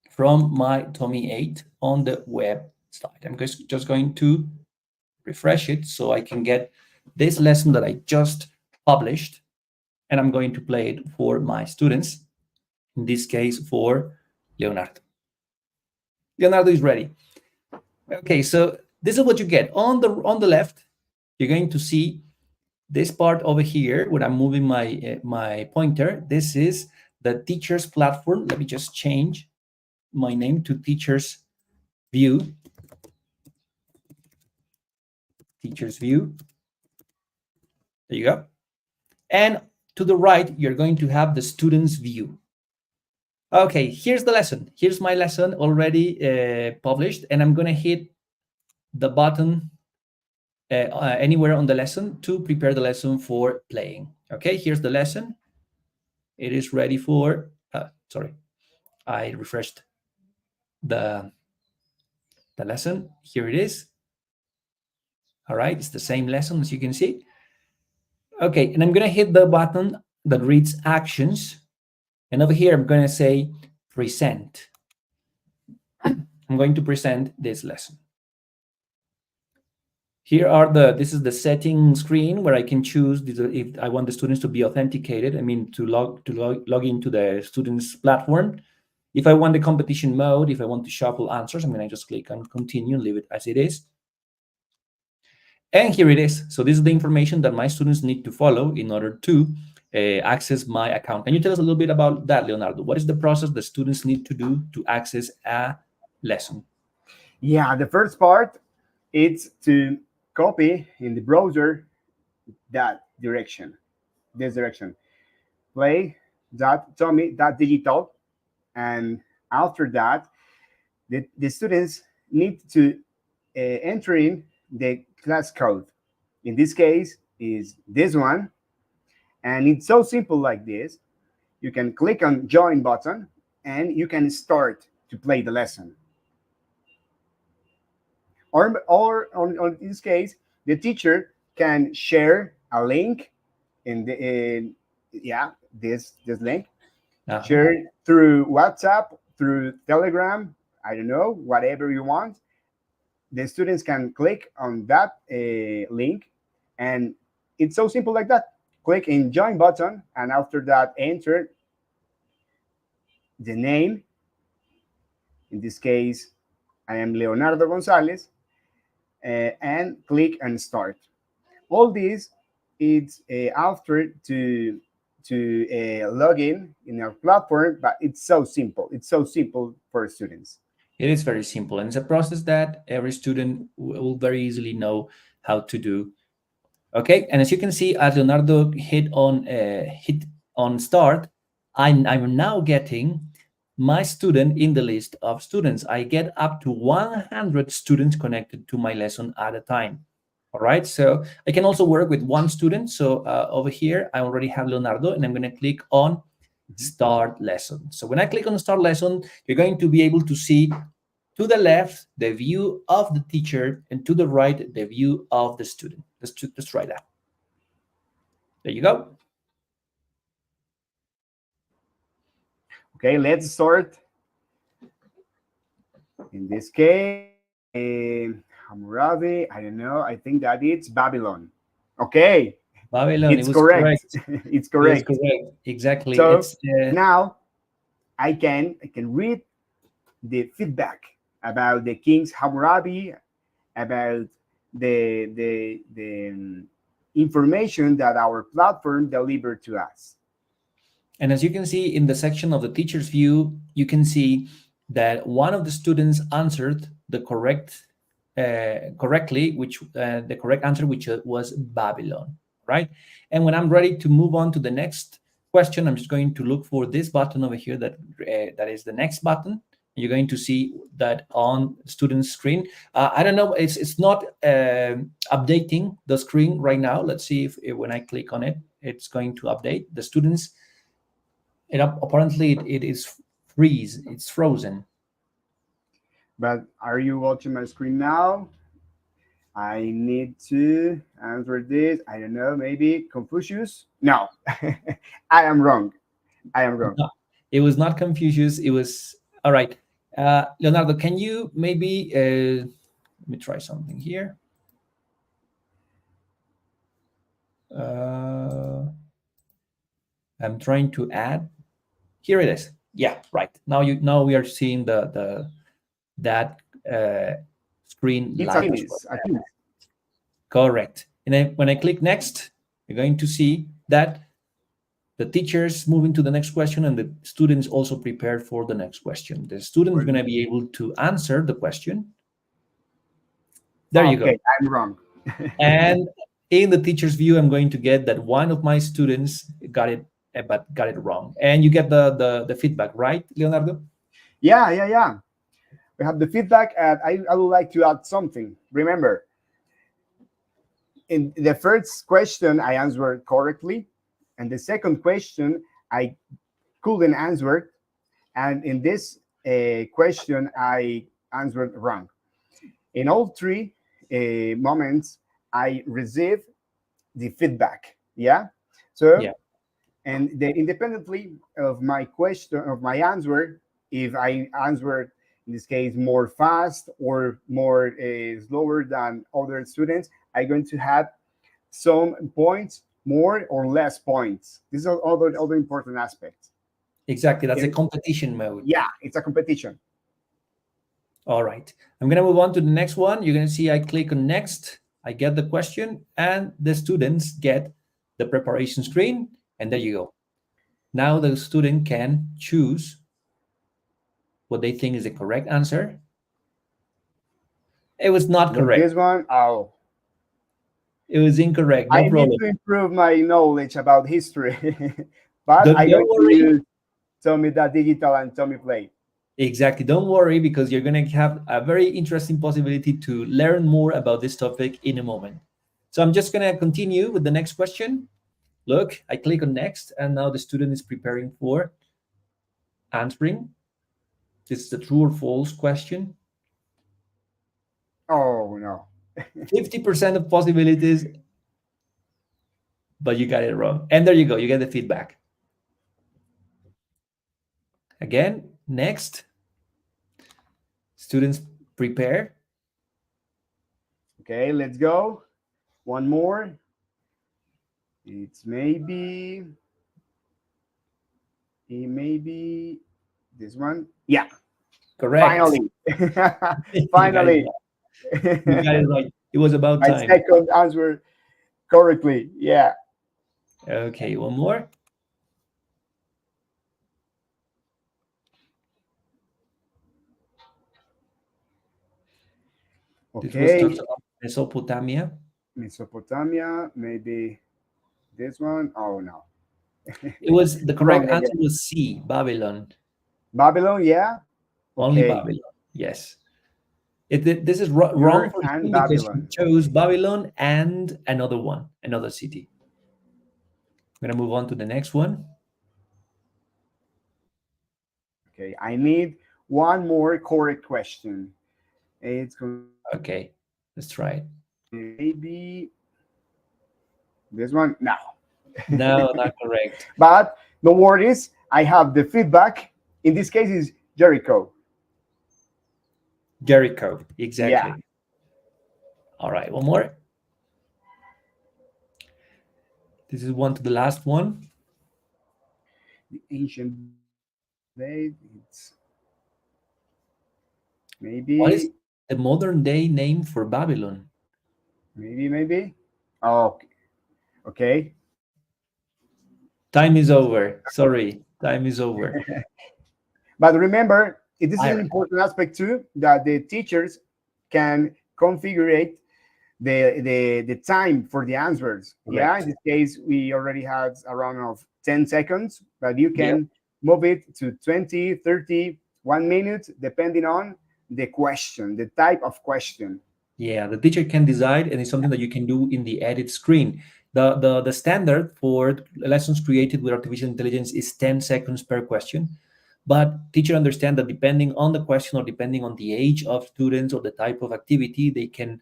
from my TOMi 8 on the website. I'm just going to refresh it so I can get this lesson that I just published, and I'm going to play it for my students, in this case for Leonardo. Leonardo is ready. Okay, so this is what you get. On the left, you're going to see this part over here where I'm moving my pointer. This is the teachers platform. Let me just change my name to teachers view. Teachers view. There you go. And to the right, you're going to have the students view. Okay, here's the lesson. Here's my lesson already published, and I'm going to hit the button anywhere on the lesson to prepare the lesson for playing. Okay, here's the lesson. It is ready for, sorry, I refreshed the lesson. Here it is. All right, it's the same lesson as you can see. Okay, and I'm going to hit the button that reads actions. And over here, I'm going to say present. I'm going to present this lesson. This is the setting screen where I can choose if I want the students to be authenticated. I mean, to log into the students platform. If I want the competition mode, if I want to shuffle answers, I'm going to just click on continue and leave it as it is. And here it is. So this is the information that my students need to follow in order to access my account. Can you tell us a little bit about that, Leonardo? What is the process the students need to do to access a lesson? Yeah, the first part is to copy in the browser this direction, play.tomi.digital. And after that, the students need to enter in the class code. In this case, is this one, and it's so simple like this. You can click on join button, and you can start to play the lesson. Or on this case, the teacher can share a link yeah, this link, Uh-huh. share it through WhatsApp, through Telegram, I don't know, whatever you want. The students can click on that link, and it's so simple like that. Click in join button, and after that, enter the name. In this case, I am Leonardo Gonzalez, and click and start. All this is after to log in our platform, but it's so simple. It's so simple for students. It is very simple, and it's a process that every student will very easily know how to do. Okay, and as you can see, as Leonardo hit on start, I'm now getting my student in the list of students. I get up to 100 students connected to my lesson at a time. All right, so I can also work with one student. So over here, I already have Leonardo, and I'm going to click on Mhm. start lesson. So when I click on start lesson, you're going to be able to see to the left the view of the teacher, and to the right the view of the student. Let's try that. There you go. Okay, let's start. In this case, Hammurabi, I don't know. I think that it's Babylon. Okay, Babylon, it it's was correct. correct. It's It was correct. correct. Exactly. So It's now I can read the feedback about the King's Hammurabi, about the information that our platform delivered to us. And as you can see in the section of the teacher's view, you can see that one of the students answered the correctly, which the correct answer, which was Babylon, right? And when I'm ready to move on to the next question, I'm just going to look for this button over here that is the next button. You're going to see that on student's screen. I don't know, it's not updating the screen right now. Let's see if when I click on it, it's going to update the students. Apparently it is freeze. It's frozen. But are you watching my screen now? I need to answer this. I don't know, maybe Confucius? No, I am wrong. I am wrong. No, it was not Confucius. It was all right. Leonardo, can you maybe let me try something here. Uh, I'm trying to add. Here it is. Yeah, right. Now we are seeing the that screen It's live as well. Achilles. Achilles. Correct. And then when I click next, you're going to see that the teacher's moving to the next question, and the student is also prepared for the next question. The student is going to be able to answer the question. There you go. Okay, I'm wrong. And in the teacher's view, I'm going to get that one of my students got it, but got it wrong. And you get the feedback, right, Leonardo? Yeah, yeah, yeah. We have the feedback, and I would like to add something. Remember, in the first question, I answered correctly, and the second question, I couldn't answer, and in this question, I answered wrong. In all three moments, I received the feedback. Yeah. So, Yeah, and independently of my question, of my answer, if I answered in this case more fast or more slower than other students, I'm going to have some points, more or less points. These are other important aspects. exactly. That's a And competition mode. yeah, it's a competition. All right. I'm going to move on to the next one. You're going to see I click on next. I get the question, and the students get the preparation screen. And there you go. Now the student can choose what they think is the correct answer. It was not Look, correct. this one, oh, It was incorrect. I No need problem. to improve my knowledge about history, but I'm Don't going to worry. use TOMi.Digital and TOMi Play. Exactly. Don't worry, because you're going to have a very interesting possibility to learn more about this topic in a moment. So I'm just going to continue with the next question. Look, I click on next, and now the student is preparing for answering. This is the true or false question. Oh no. 50% of possibilities, but you got it wrong. And there you go. You get the feedback. Again, next. Students prepare. Okay, let's go. One more. It's maybe this one. Yeah, Correct. finally. You got it Finally. right. You got it right. It was about My time. second answer correctly. Yeah. Okay, one more. This was Okay. talked about Mesopotamia. Mesopotamia, maybe this one. Oh no. It was the correct Wrong answer again. was C, Babylon. Babylon, yeah. Only Okay. Babylon. Yes. This is wrong Ur for and him because he Babylon. chose Babylon and another one, another city. I'm gonna move on to the next one. Okay. I need one more correct question. It's going to be Okay, let's try it. maybe this one. No. No, not correct. But no worries. I have the feedback. In this case, is Jericho. Jericho, Yeah. exactly. All right, one more. This is one to the last one. The ancient day. It's What is maybe, the modern day name for Babylon? maybe. Oh, okay. Time is over. Sorry, time is over. But remember, this is an Iron. important aspect too, that the teachers can configure the time for the answers. Yeah, in Correct. this case, we already had around of 10 seconds, but you Yep. can move it to 20, 30, 1 minute, depending on the question, the type of question. Yeah, the teacher can decide, and it's something that you can do in the edit screen. The standard for lessons created with artificial intelligence is 10 seconds per question. But teacher understand that depending on the question or depending on the age of students or the type of activity, they can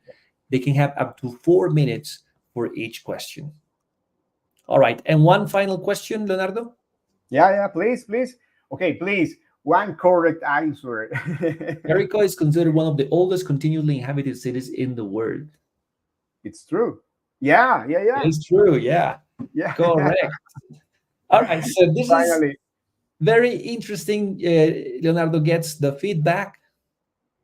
have up to 4 minutes for each question. All right, and one final question, Leonardo. Yeah, please. Okay, please, one correct answer. Jericho is considered one of the oldest continuously inhabited cities in the world. It's true. Yeah, It is true, yeah, yeah. correct. All right, so this is Finally. very interesting. Leonardo gets the feedback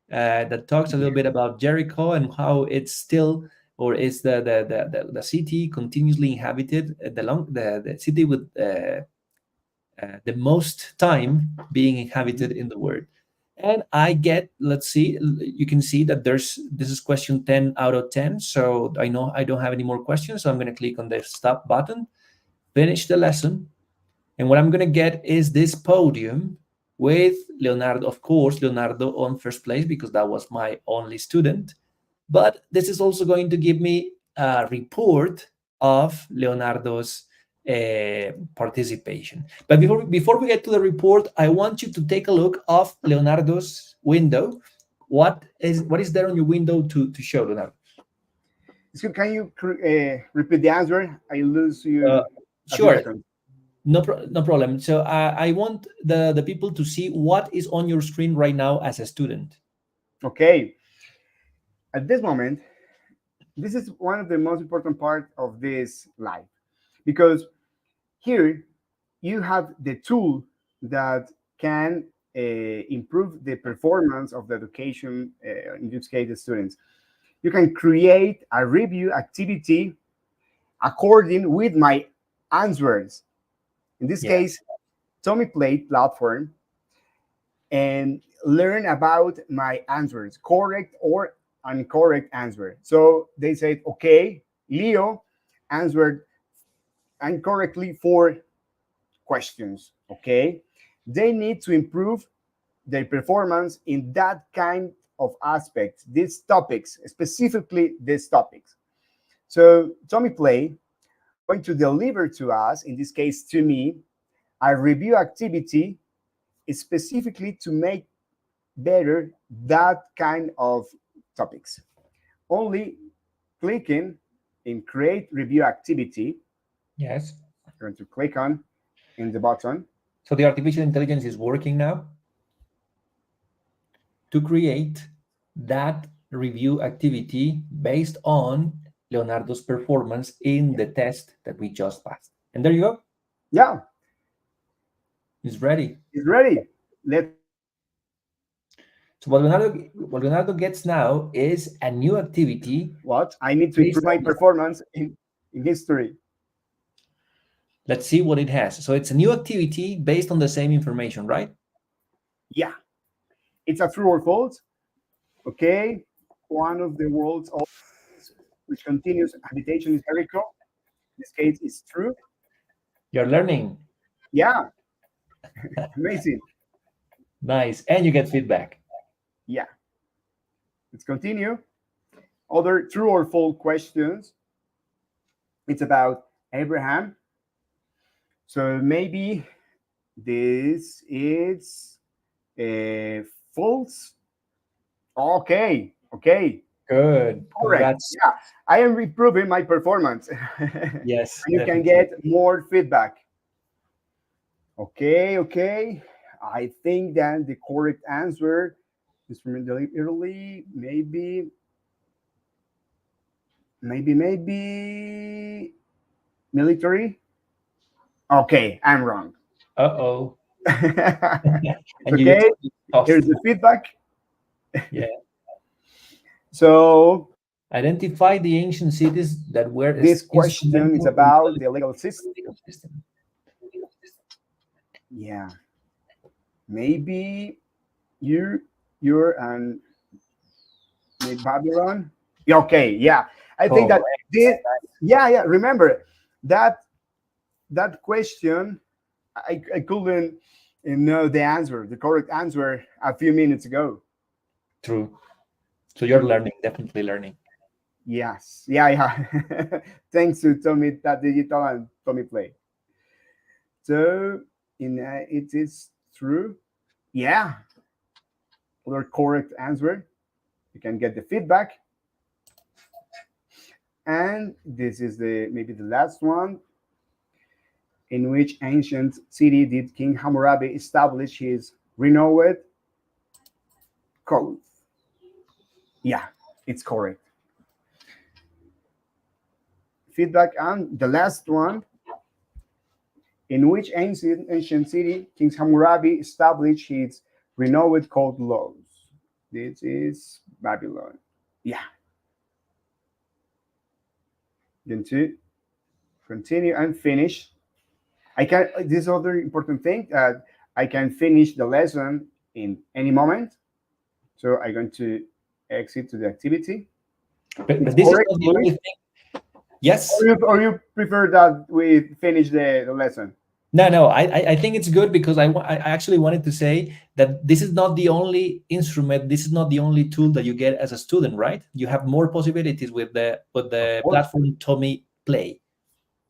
that talks a little bit about Jericho and how it's still, or is the city continuously inhabited, the city with the most time being inhabited in the world. And I get, let's see, you can see that this is question 10 out of 10. So I know I don't have any more questions. So I'm going to click on the stop button, finish the lesson. And what I'm going to get is this podium with Leonardo, of course, Leonardo on first place because that was my only student. But this is also going to give me a report of Leonardo's participation. But before we get to the report, I want you to take a look of Leonardo's window. What is there on your window to show, Leonardo? So can you repeat the answer? I lose Uh, you a few sure. seconds. No problem. So I want the people to see what is on your screen right now as a student. Okay. At this moment, this is one of the most important part of this life because here you have the tool that can improve the performance of the education, in this case, the students. You can create a review activity according with my answers. In this Yeah. case, TOMi Play platform, and learn about my answers, correct or incorrect answer. So they said, okay, Leo answered incorrectly 4 questions. Okay. they need to improve their performance in that kind of aspects, these topics, specifically these topics. So TOMi Play going to deliver to us, in this case to me, a review activity specifically to make better that kind of topics. Only clicking in create review activity, Yes. I'm going to click on in the button. So the artificial intelligence is working now to create that review activity based on Leonardo's performance in the test that we just passed. And there you go. Yeah, It's ready. it's ready. Let's So what Leonardo gets now is a new activity what? I need to based improve my on the. performance in history. Let's see what it has. So it's a new activity based on the same information, right? Yeah, it's a true or false. Okay, one of the world's oldest, which continues habitation is Jericho. In this case, is true. You're learning. Yeah, amazing. Nice. And you get feedback. Yeah, let's continue. Other true or false questions. It's about Abraham. So maybe this is false. Okay, okay, Good. correct. Congrats. Yeah, I am improving my performance. Yes, You can definitely. get more feedback. Okay, okay. I think that the correct answer is from Italy. Maybe military. Okay, I'm wrong. Uh-oh. It's And you okay. just Here's tossed. the feedback. Yeah. So Identify the ancient cities that were this question is instrumental in about building the legal system. the ecosystem. Yeah, maybe you you're an Babylon. Yeah, okay, yeah. I think that Correct. this. Yeah, yeah. Remember that that question. I couldn't know the answer, the correct answer, a few minutes ago. True. So you're learning, definitely learning. Yes, yeah, yeah. Thanks to Digital and TOMi Play. So in it is true. Yeah, other correct answer. You can get the feedback. And this is the maybe the last one. In which ancient city did King Hammurabi establish his renowned code? Yeah, it's correct. Feedback. And the last one. In which ancient city King Hammurabi established his renowned code laws? This is Babylon. Yeah. Then to continue and finish. I can. This other important thing that I can finish the lesson in any moment. So I'm going to exit to the activity. But It's this is correct, not the Luis? only thing. Yes. Or you prefer that we finish the lesson? No. I think it's good because I actually wanted to say that this is not the only instrument. This is not the only tool that you get as a student, right? You have more possibilities with Of the course, platform TOMi Play.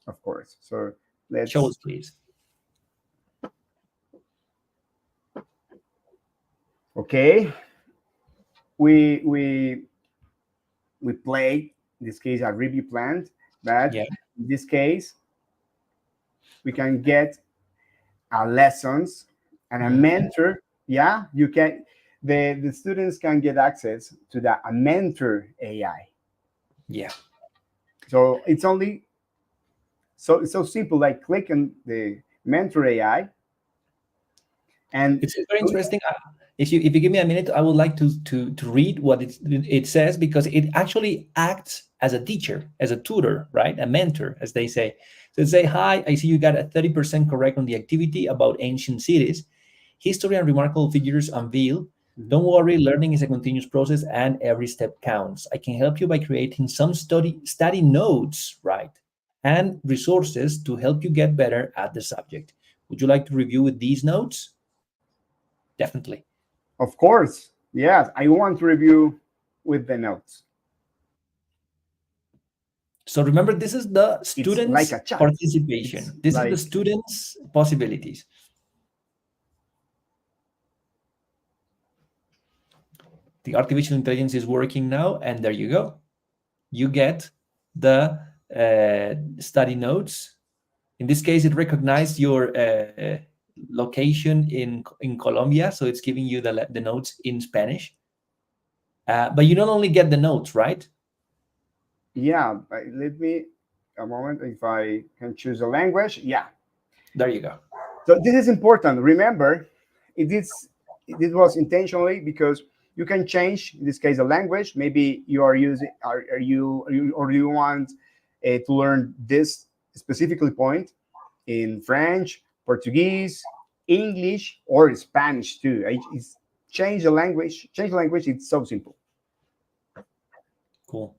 of course. So Show let's. us, please. Okay, we we we play in this case a review plan, but Yeah. in this case we can get lessons and a Mhm. mentor. Yeah, you can. The students can get access to the a mentor AI. Yeah. So it's only it's so simple like click on the mentor AI and It's very interesting. If you give me a minute, I would like to read what it says because it actually acts as a teacher, as a tutor, right? A mentor, as they say. So say, hi, I see you got a 30% correct on the activity about ancient cities. History and remarkable figures unveiled. Mhm. Don't worry, learning is a continuous process and every step counts. I can help you by creating some study notes, right? And resources to help you get better at the subject. Would you like to review with these notes? definitely. Of course, yes, I want to review with the notes. So remember, this is the It's like students' a chat. It's participation. This is the like, students' possibilities. The artificial intelligence is working now, and there you go. You get the study notes. In this case, it recognized your location in Colombia, so it's giving you the notes in Spanish. But you don't only get the notes, right? yeah, let me a moment if I can choose a language. Yeah. There you go. So this is important. Remember, it is it was intentionally because you can change in this case the language. Maybe you are using or you want to learn this specifically point in French, Portuguese, English, or Spanish too. It's change the language. Change the language. It's so simple. Cool.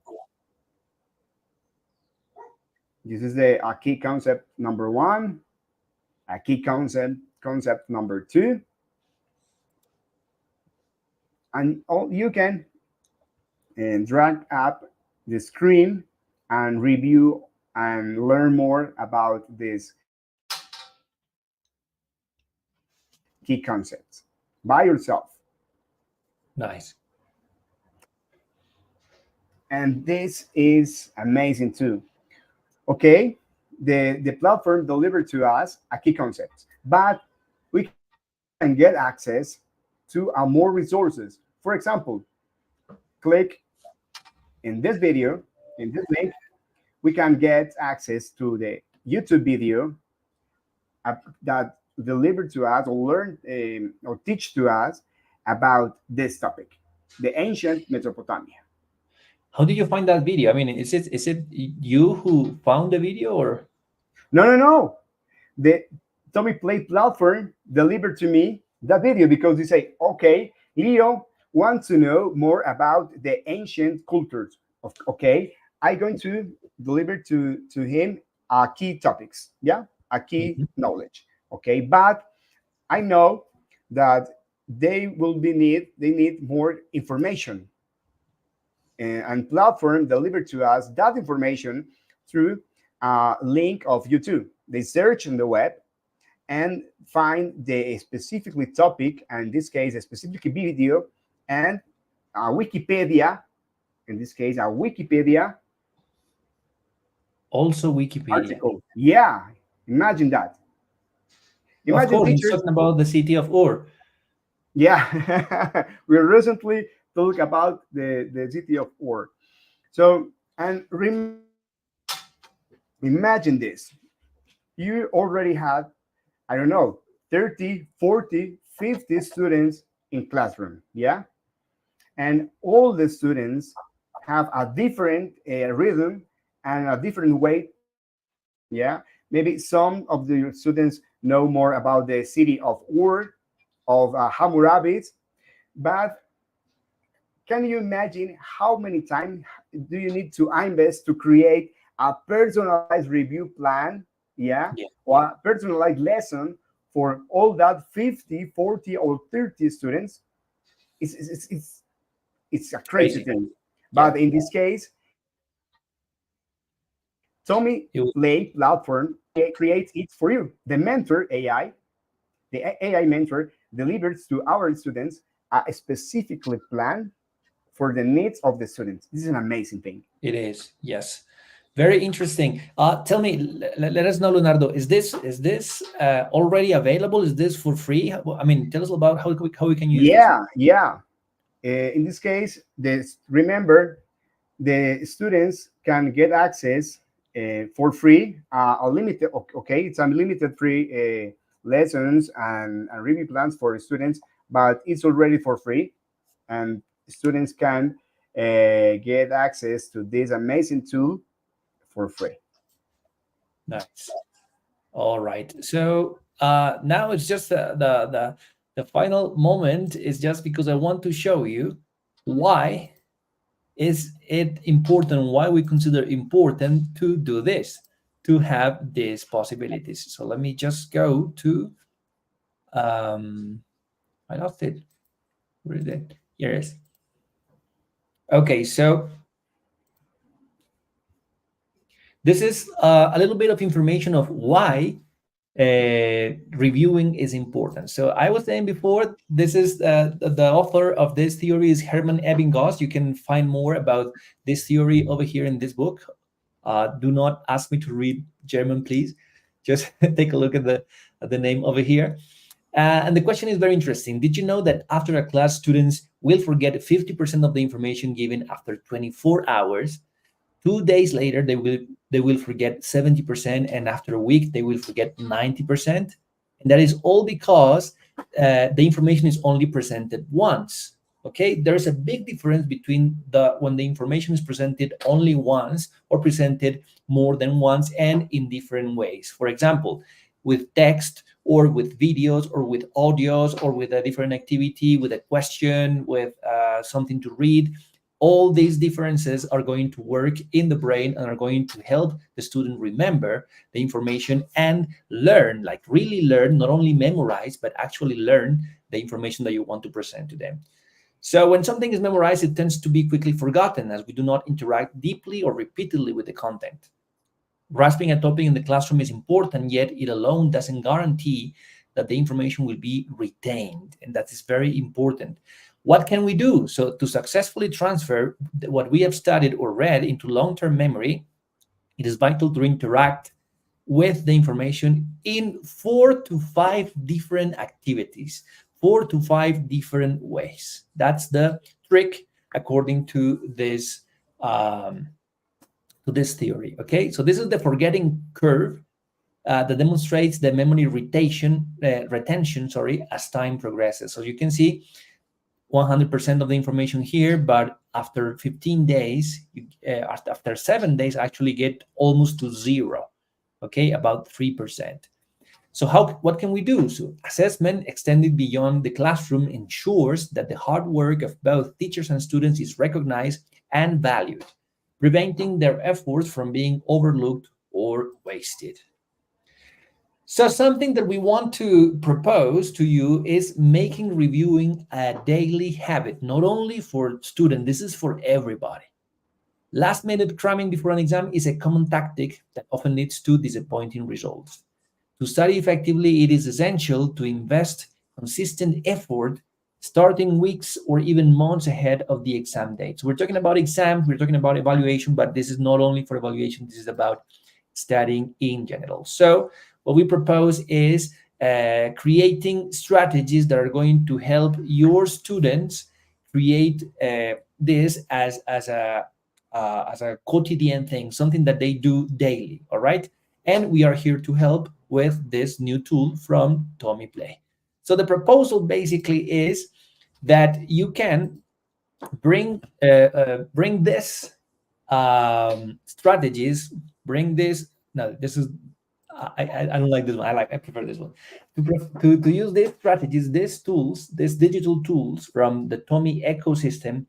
This is the a key concept number one. A key concept number two, and all you can drag up the screen and review and learn more about these key concepts by yourself. Nice. And this is amazing too. Okay, the platform delivered to us a key concept, but we can get access to more resources. For example, click in this video, in this link, we can get access to the YouTube video that delivered to us or learn or teach to us about this topic, the ancient Mesopotamia. How did you find that video? I mean, is it you who found the video, or? No, no, no. The Tommy Play platform delivered to me that video because they say, okay, Leo wants to know more about the ancient cultures. Okay, I'm going to deliver to him key topics, yeah, a key Mhm. knowledge. Okay, but I know that they need more information, and platform delivered to us that information through a link of YouTube. They search on the web and find the specifically topic, and in this case, a specific video, and a Wikipedia, in this case, a Wikipedia Also Wikipedia. article. Yeah, imagine that. Of Imagine course, it's teachers. talking about the city of Ur. Yeah, we recently talked about the city of Ur. So, and imagine this. You already had, I don't know, 30, 40, 50 students in classroom. Yeah. And all the students have a different rhythm and a different way to learn. Yeah. Maybe some of the students know more about the city of Ur, of Hammurabi, but can you imagine how many times do you need to invest to create a personalized review plan? Yeah, Yeah. or a personalized lesson for all that 50, 40, or 30 students? It's a It's crazy crazy. thing. Yeah. But in this case, Tommy It was, Play platform creates it for you. The mentor AI, the AI mentor delivers to our students a specifically plan for the needs of the students. This is an amazing thing. it is. Yes. Very interesting. Tell me, let us know, Leonardo. Is this already available? Is this for free? I mean, tell us about how we can use this. Yeah, yeah. In this case, remember the students can get access for free, unlimited. Okay, it's unlimited free lessons and review plans for students, but it's already for free, and students can get access to this amazing tool for free. Nice. All right. So now it's just the final moment is just because I want to show you why is it important, why we consider important to do this, to have these possibilities. So let me just go to um, I lost it. Where is it? Here it is. Okay, so this is a little bit of information of why reviewing is important. So I was saying before, this is the author of this theory is Hermann Ebbinghaus. You can find more about this theory over here in this book. Do not ask me to read German, please. Just take a look at the name over here. And the question is very interesting. Did you know that after a class, students will forget 50% of the information given after 24 hours? 2 days later, they will forget 70%, and after a week, they will forget 90%. And that is all because the information is only presented once. Okay, there's a big difference between the when the information is presented only once or presented more than once and in different ways. For example, with text or with videos or with audios or with a different activity, with a question, with something to read, all these differences are going to work in the brain and are going to help the student remember the information and learn, like really learn, not only memorize, but actually learn the information that you want to present to them. So when something is memorized, it tends to be quickly forgotten as we do not interact deeply or repeatedly with the content. Grasping a topic in the classroom is important, yet it alone doesn't guarantee that the information will be retained. And that is very important. What can we do? So to successfully transfer what we have studied or read into long-term memory, it is vital to interact with the information in 4 to 5 different activities, 4 to 5 different ways. That's the trick according to this theory. Okay, so this is the forgetting curve that demonstrates the memory retention, sorry, as time progresses. So you can see 100% of the information here, but after 15 days, after 7 days, actually get almost to zero. Okay, about 3%. So what can we do? So assessment extended beyond the classroom ensures that the hard work of both teachers and students is recognized and valued, preventing their efforts from being overlooked or wasted. So something that we want to propose to you is making reviewing a daily habit, not only for students, this is for everybody. Last minute cramming before an exam is a common tactic that often leads to disappointing results. To study effectively, it is essential to invest consistent effort starting weeks or even months ahead of the exam date. So we're talking about exams, we're talking about evaluation, but this is not only for evaluation, this is about studying in general. So what we propose is creating strategies that are going to help your students create this as a quotidian thing, something that they do daily. All right, and we are here to help with this new tool from TOMi Play. So the proposal basically is that you can bring this strategies, bring this. No, this is I don't like this one. I prefer this one. To use these strategies, these tools, these digital tools from the TOMi ecosystem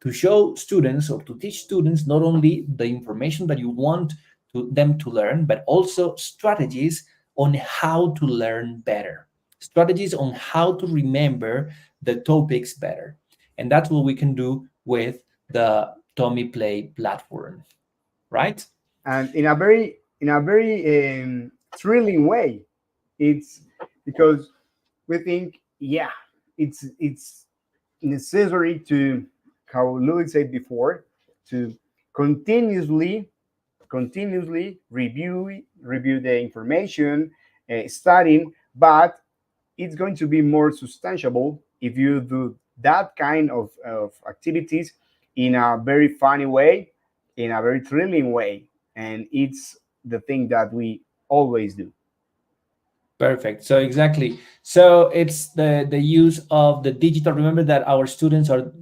to show students or to teach students not only the information that you want them to learn, but also strategies on how to learn better, strategies on how to remember the topics better. And that's what we can do with the TOMi Play platform, right? And in a very thrilling way. It's because we think, yeah, it's necessary to, how Louis said before, to continuously review the information, studying, but it's going to be more substantiable if you do that kind of activities in a very funny way, in a very thrilling way. And it's the thing that we always do. Perfect. So exactly. So it's the use of the digital. Remember that our students are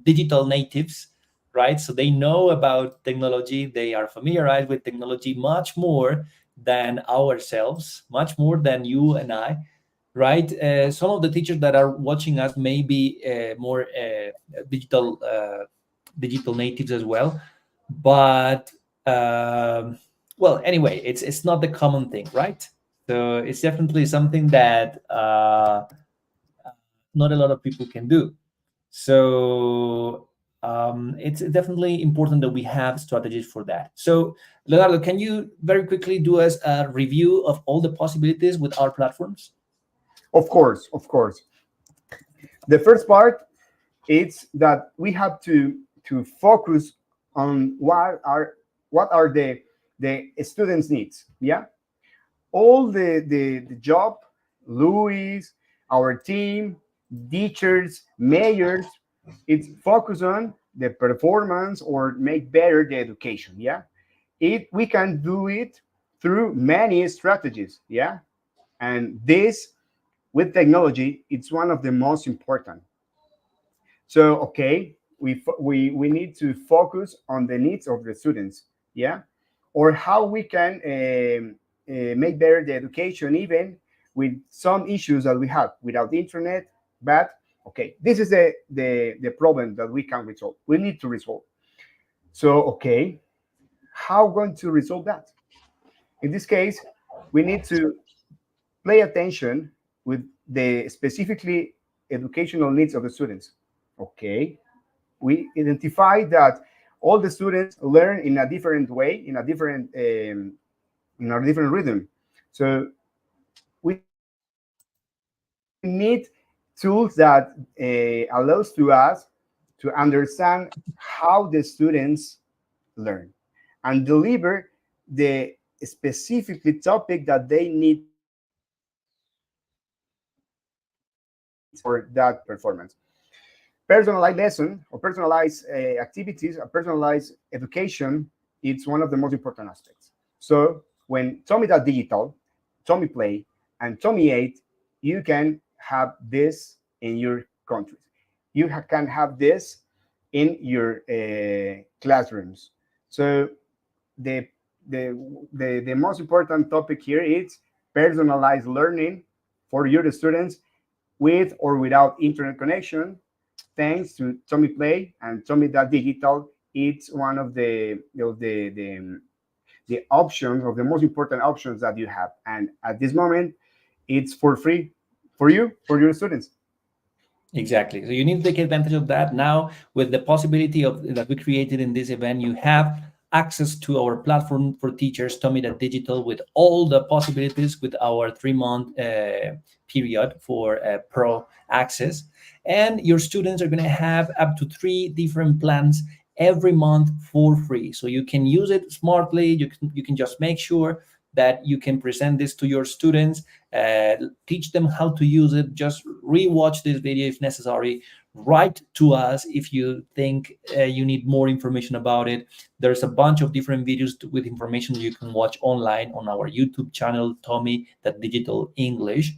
digital natives, right? So they know about technology. They are familiarized with technology much more than ourselves, much more than you and I, right? Some of the teachers that are watching us may be more digital natives as well, but well, anyway, it's not the common thing, right? So it's definitely something that not a lot of people can do. So it's definitely important that we have strategies for that. So Leonardo, can you very quickly do us a review of all the possibilities with our platforms? Of course, of course. The first part is that we have to focus on what are the students' needs. Yeah, all the job, Luis, our team, teachers, mayors, it's focus on the performance or make better the education. Yeah, it we can do it through many strategies. Yeah, and this with technology, it's one of the most important. So okay, we need to focus on the needs of the students, yeah, or how we can make better the education even with some issues that we have without the internet. But okay, this is the problem that we can resolve. We need to resolve. So okay, how going to resolve that? In this case, we need to pay attention with the specifically educational needs of the students. Okay, we identify that all the students learn in a different way, in a different rhythm. So we need tools that allows to us to understand how the students learn and deliver the specifically topic that they need to learn for that performance. Personalized lesson or personalized activities, a personalized education, it's one of the most important aspects. So when TOMi.Digital, TOMi Play, and TOMi 8, you can have this in your countries. You can have this in your classrooms. So the, the most important topic here is personalized learning for your students with or without internet connection. Thanks to TOMi Play and TOMi.Digital, it's one of the options of the most important options that you have. And at this moment, it's for free for you, for your students. Exactly. So you need to take advantage of that. Now, with the possibility of that we created in this event, you have access to our platform for teachers, TOMi.Digital, with all the possibilities with our 3 month period for pro access. And your students are going to have up to 3 different plans every month for free. So you can use it smartly. You can just make sure that you can present this to your students, teach them how to use it. Just rewatch this video if necessary. Write to us if you think you need more information about it. There's a bunch of different videos with information you can watch online on our YouTube channel, TOMi.Digital English.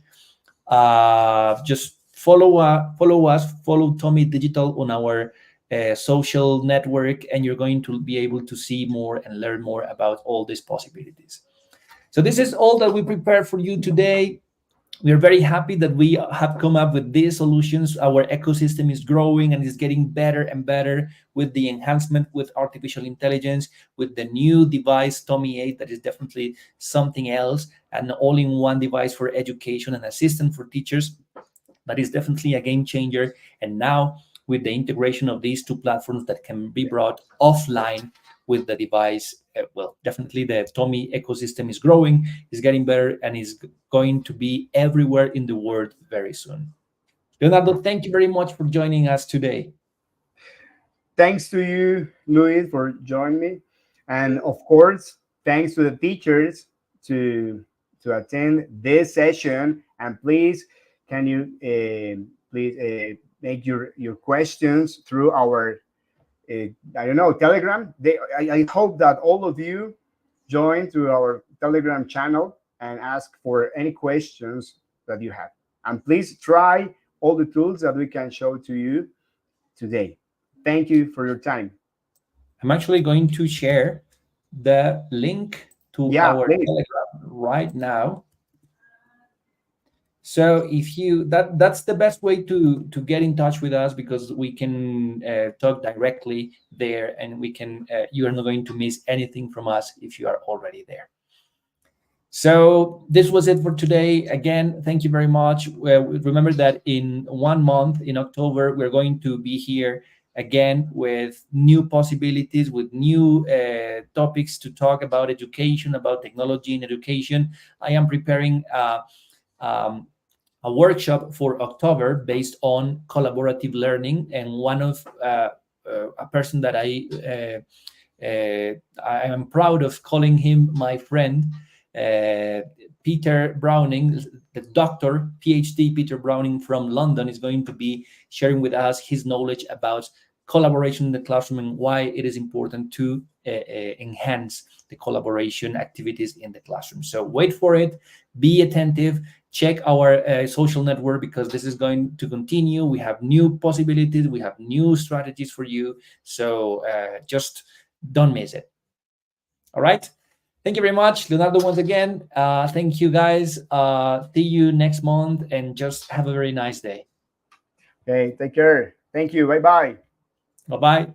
Just follow us, follow TOMi.Digital on our social network, and you're going to be able to see more and learn more about all these possibilities. So this is all that we prepared for you today. We are very happy that we have come up with these solutions. Our ecosystem is growing and is getting better and better with the enhancement with artificial intelligence, with the new device TOMi 8 that is definitely something else, an all-in-one device for education and assistant for teachers that is definitely a game changer. And now with the integration of these two platforms that can be brought offline with the device, well, definitely the TOMi ecosystem is growing, is getting better, and is going to be everywhere in the world very soon. Leonardo, thank you very much for joining us today. Thanks to you, Luis, for joining me, and of course, thanks to the teachers to attend this session. And please, can you please make your questions through our I don't know, Telegram. I hope that all of you join to our Telegram channel and ask for any questions that you have. And please try all the tools that we can show to you today. Thank you for your time. I'm actually going to share the link to Yeah, our please. Telegram right now. So if you that's the best way to get in touch with us, because we can talk directly there, and we can you are not going to miss anything from us if you are already there. So this was it for today. Again, thank you very much. Remember that in 1 month, in October, we're going to be here again with new possibilities, with new topics to talk about education, about technology in education. I am preparing um, a workshop for October based on collaborative learning, and one of a person that I am proud of calling him my friend, uh, Peter Browning, the doctor, PhD Peter Browning from London, is going to be sharing with us his knowledge about collaboration in the classroom and why it is important to enhance the collaboration activities in the classroom. So wait for it, be attentive, check our social network, because this is going to continue. We have new possibilities, we have new strategies for you. So just don't miss it. All right. Thank you very much, Leonardo, once again. Thank you, guys. See you next month, and just have a very nice day. Okay, take care. Thank you. Bye bye. Bye bye.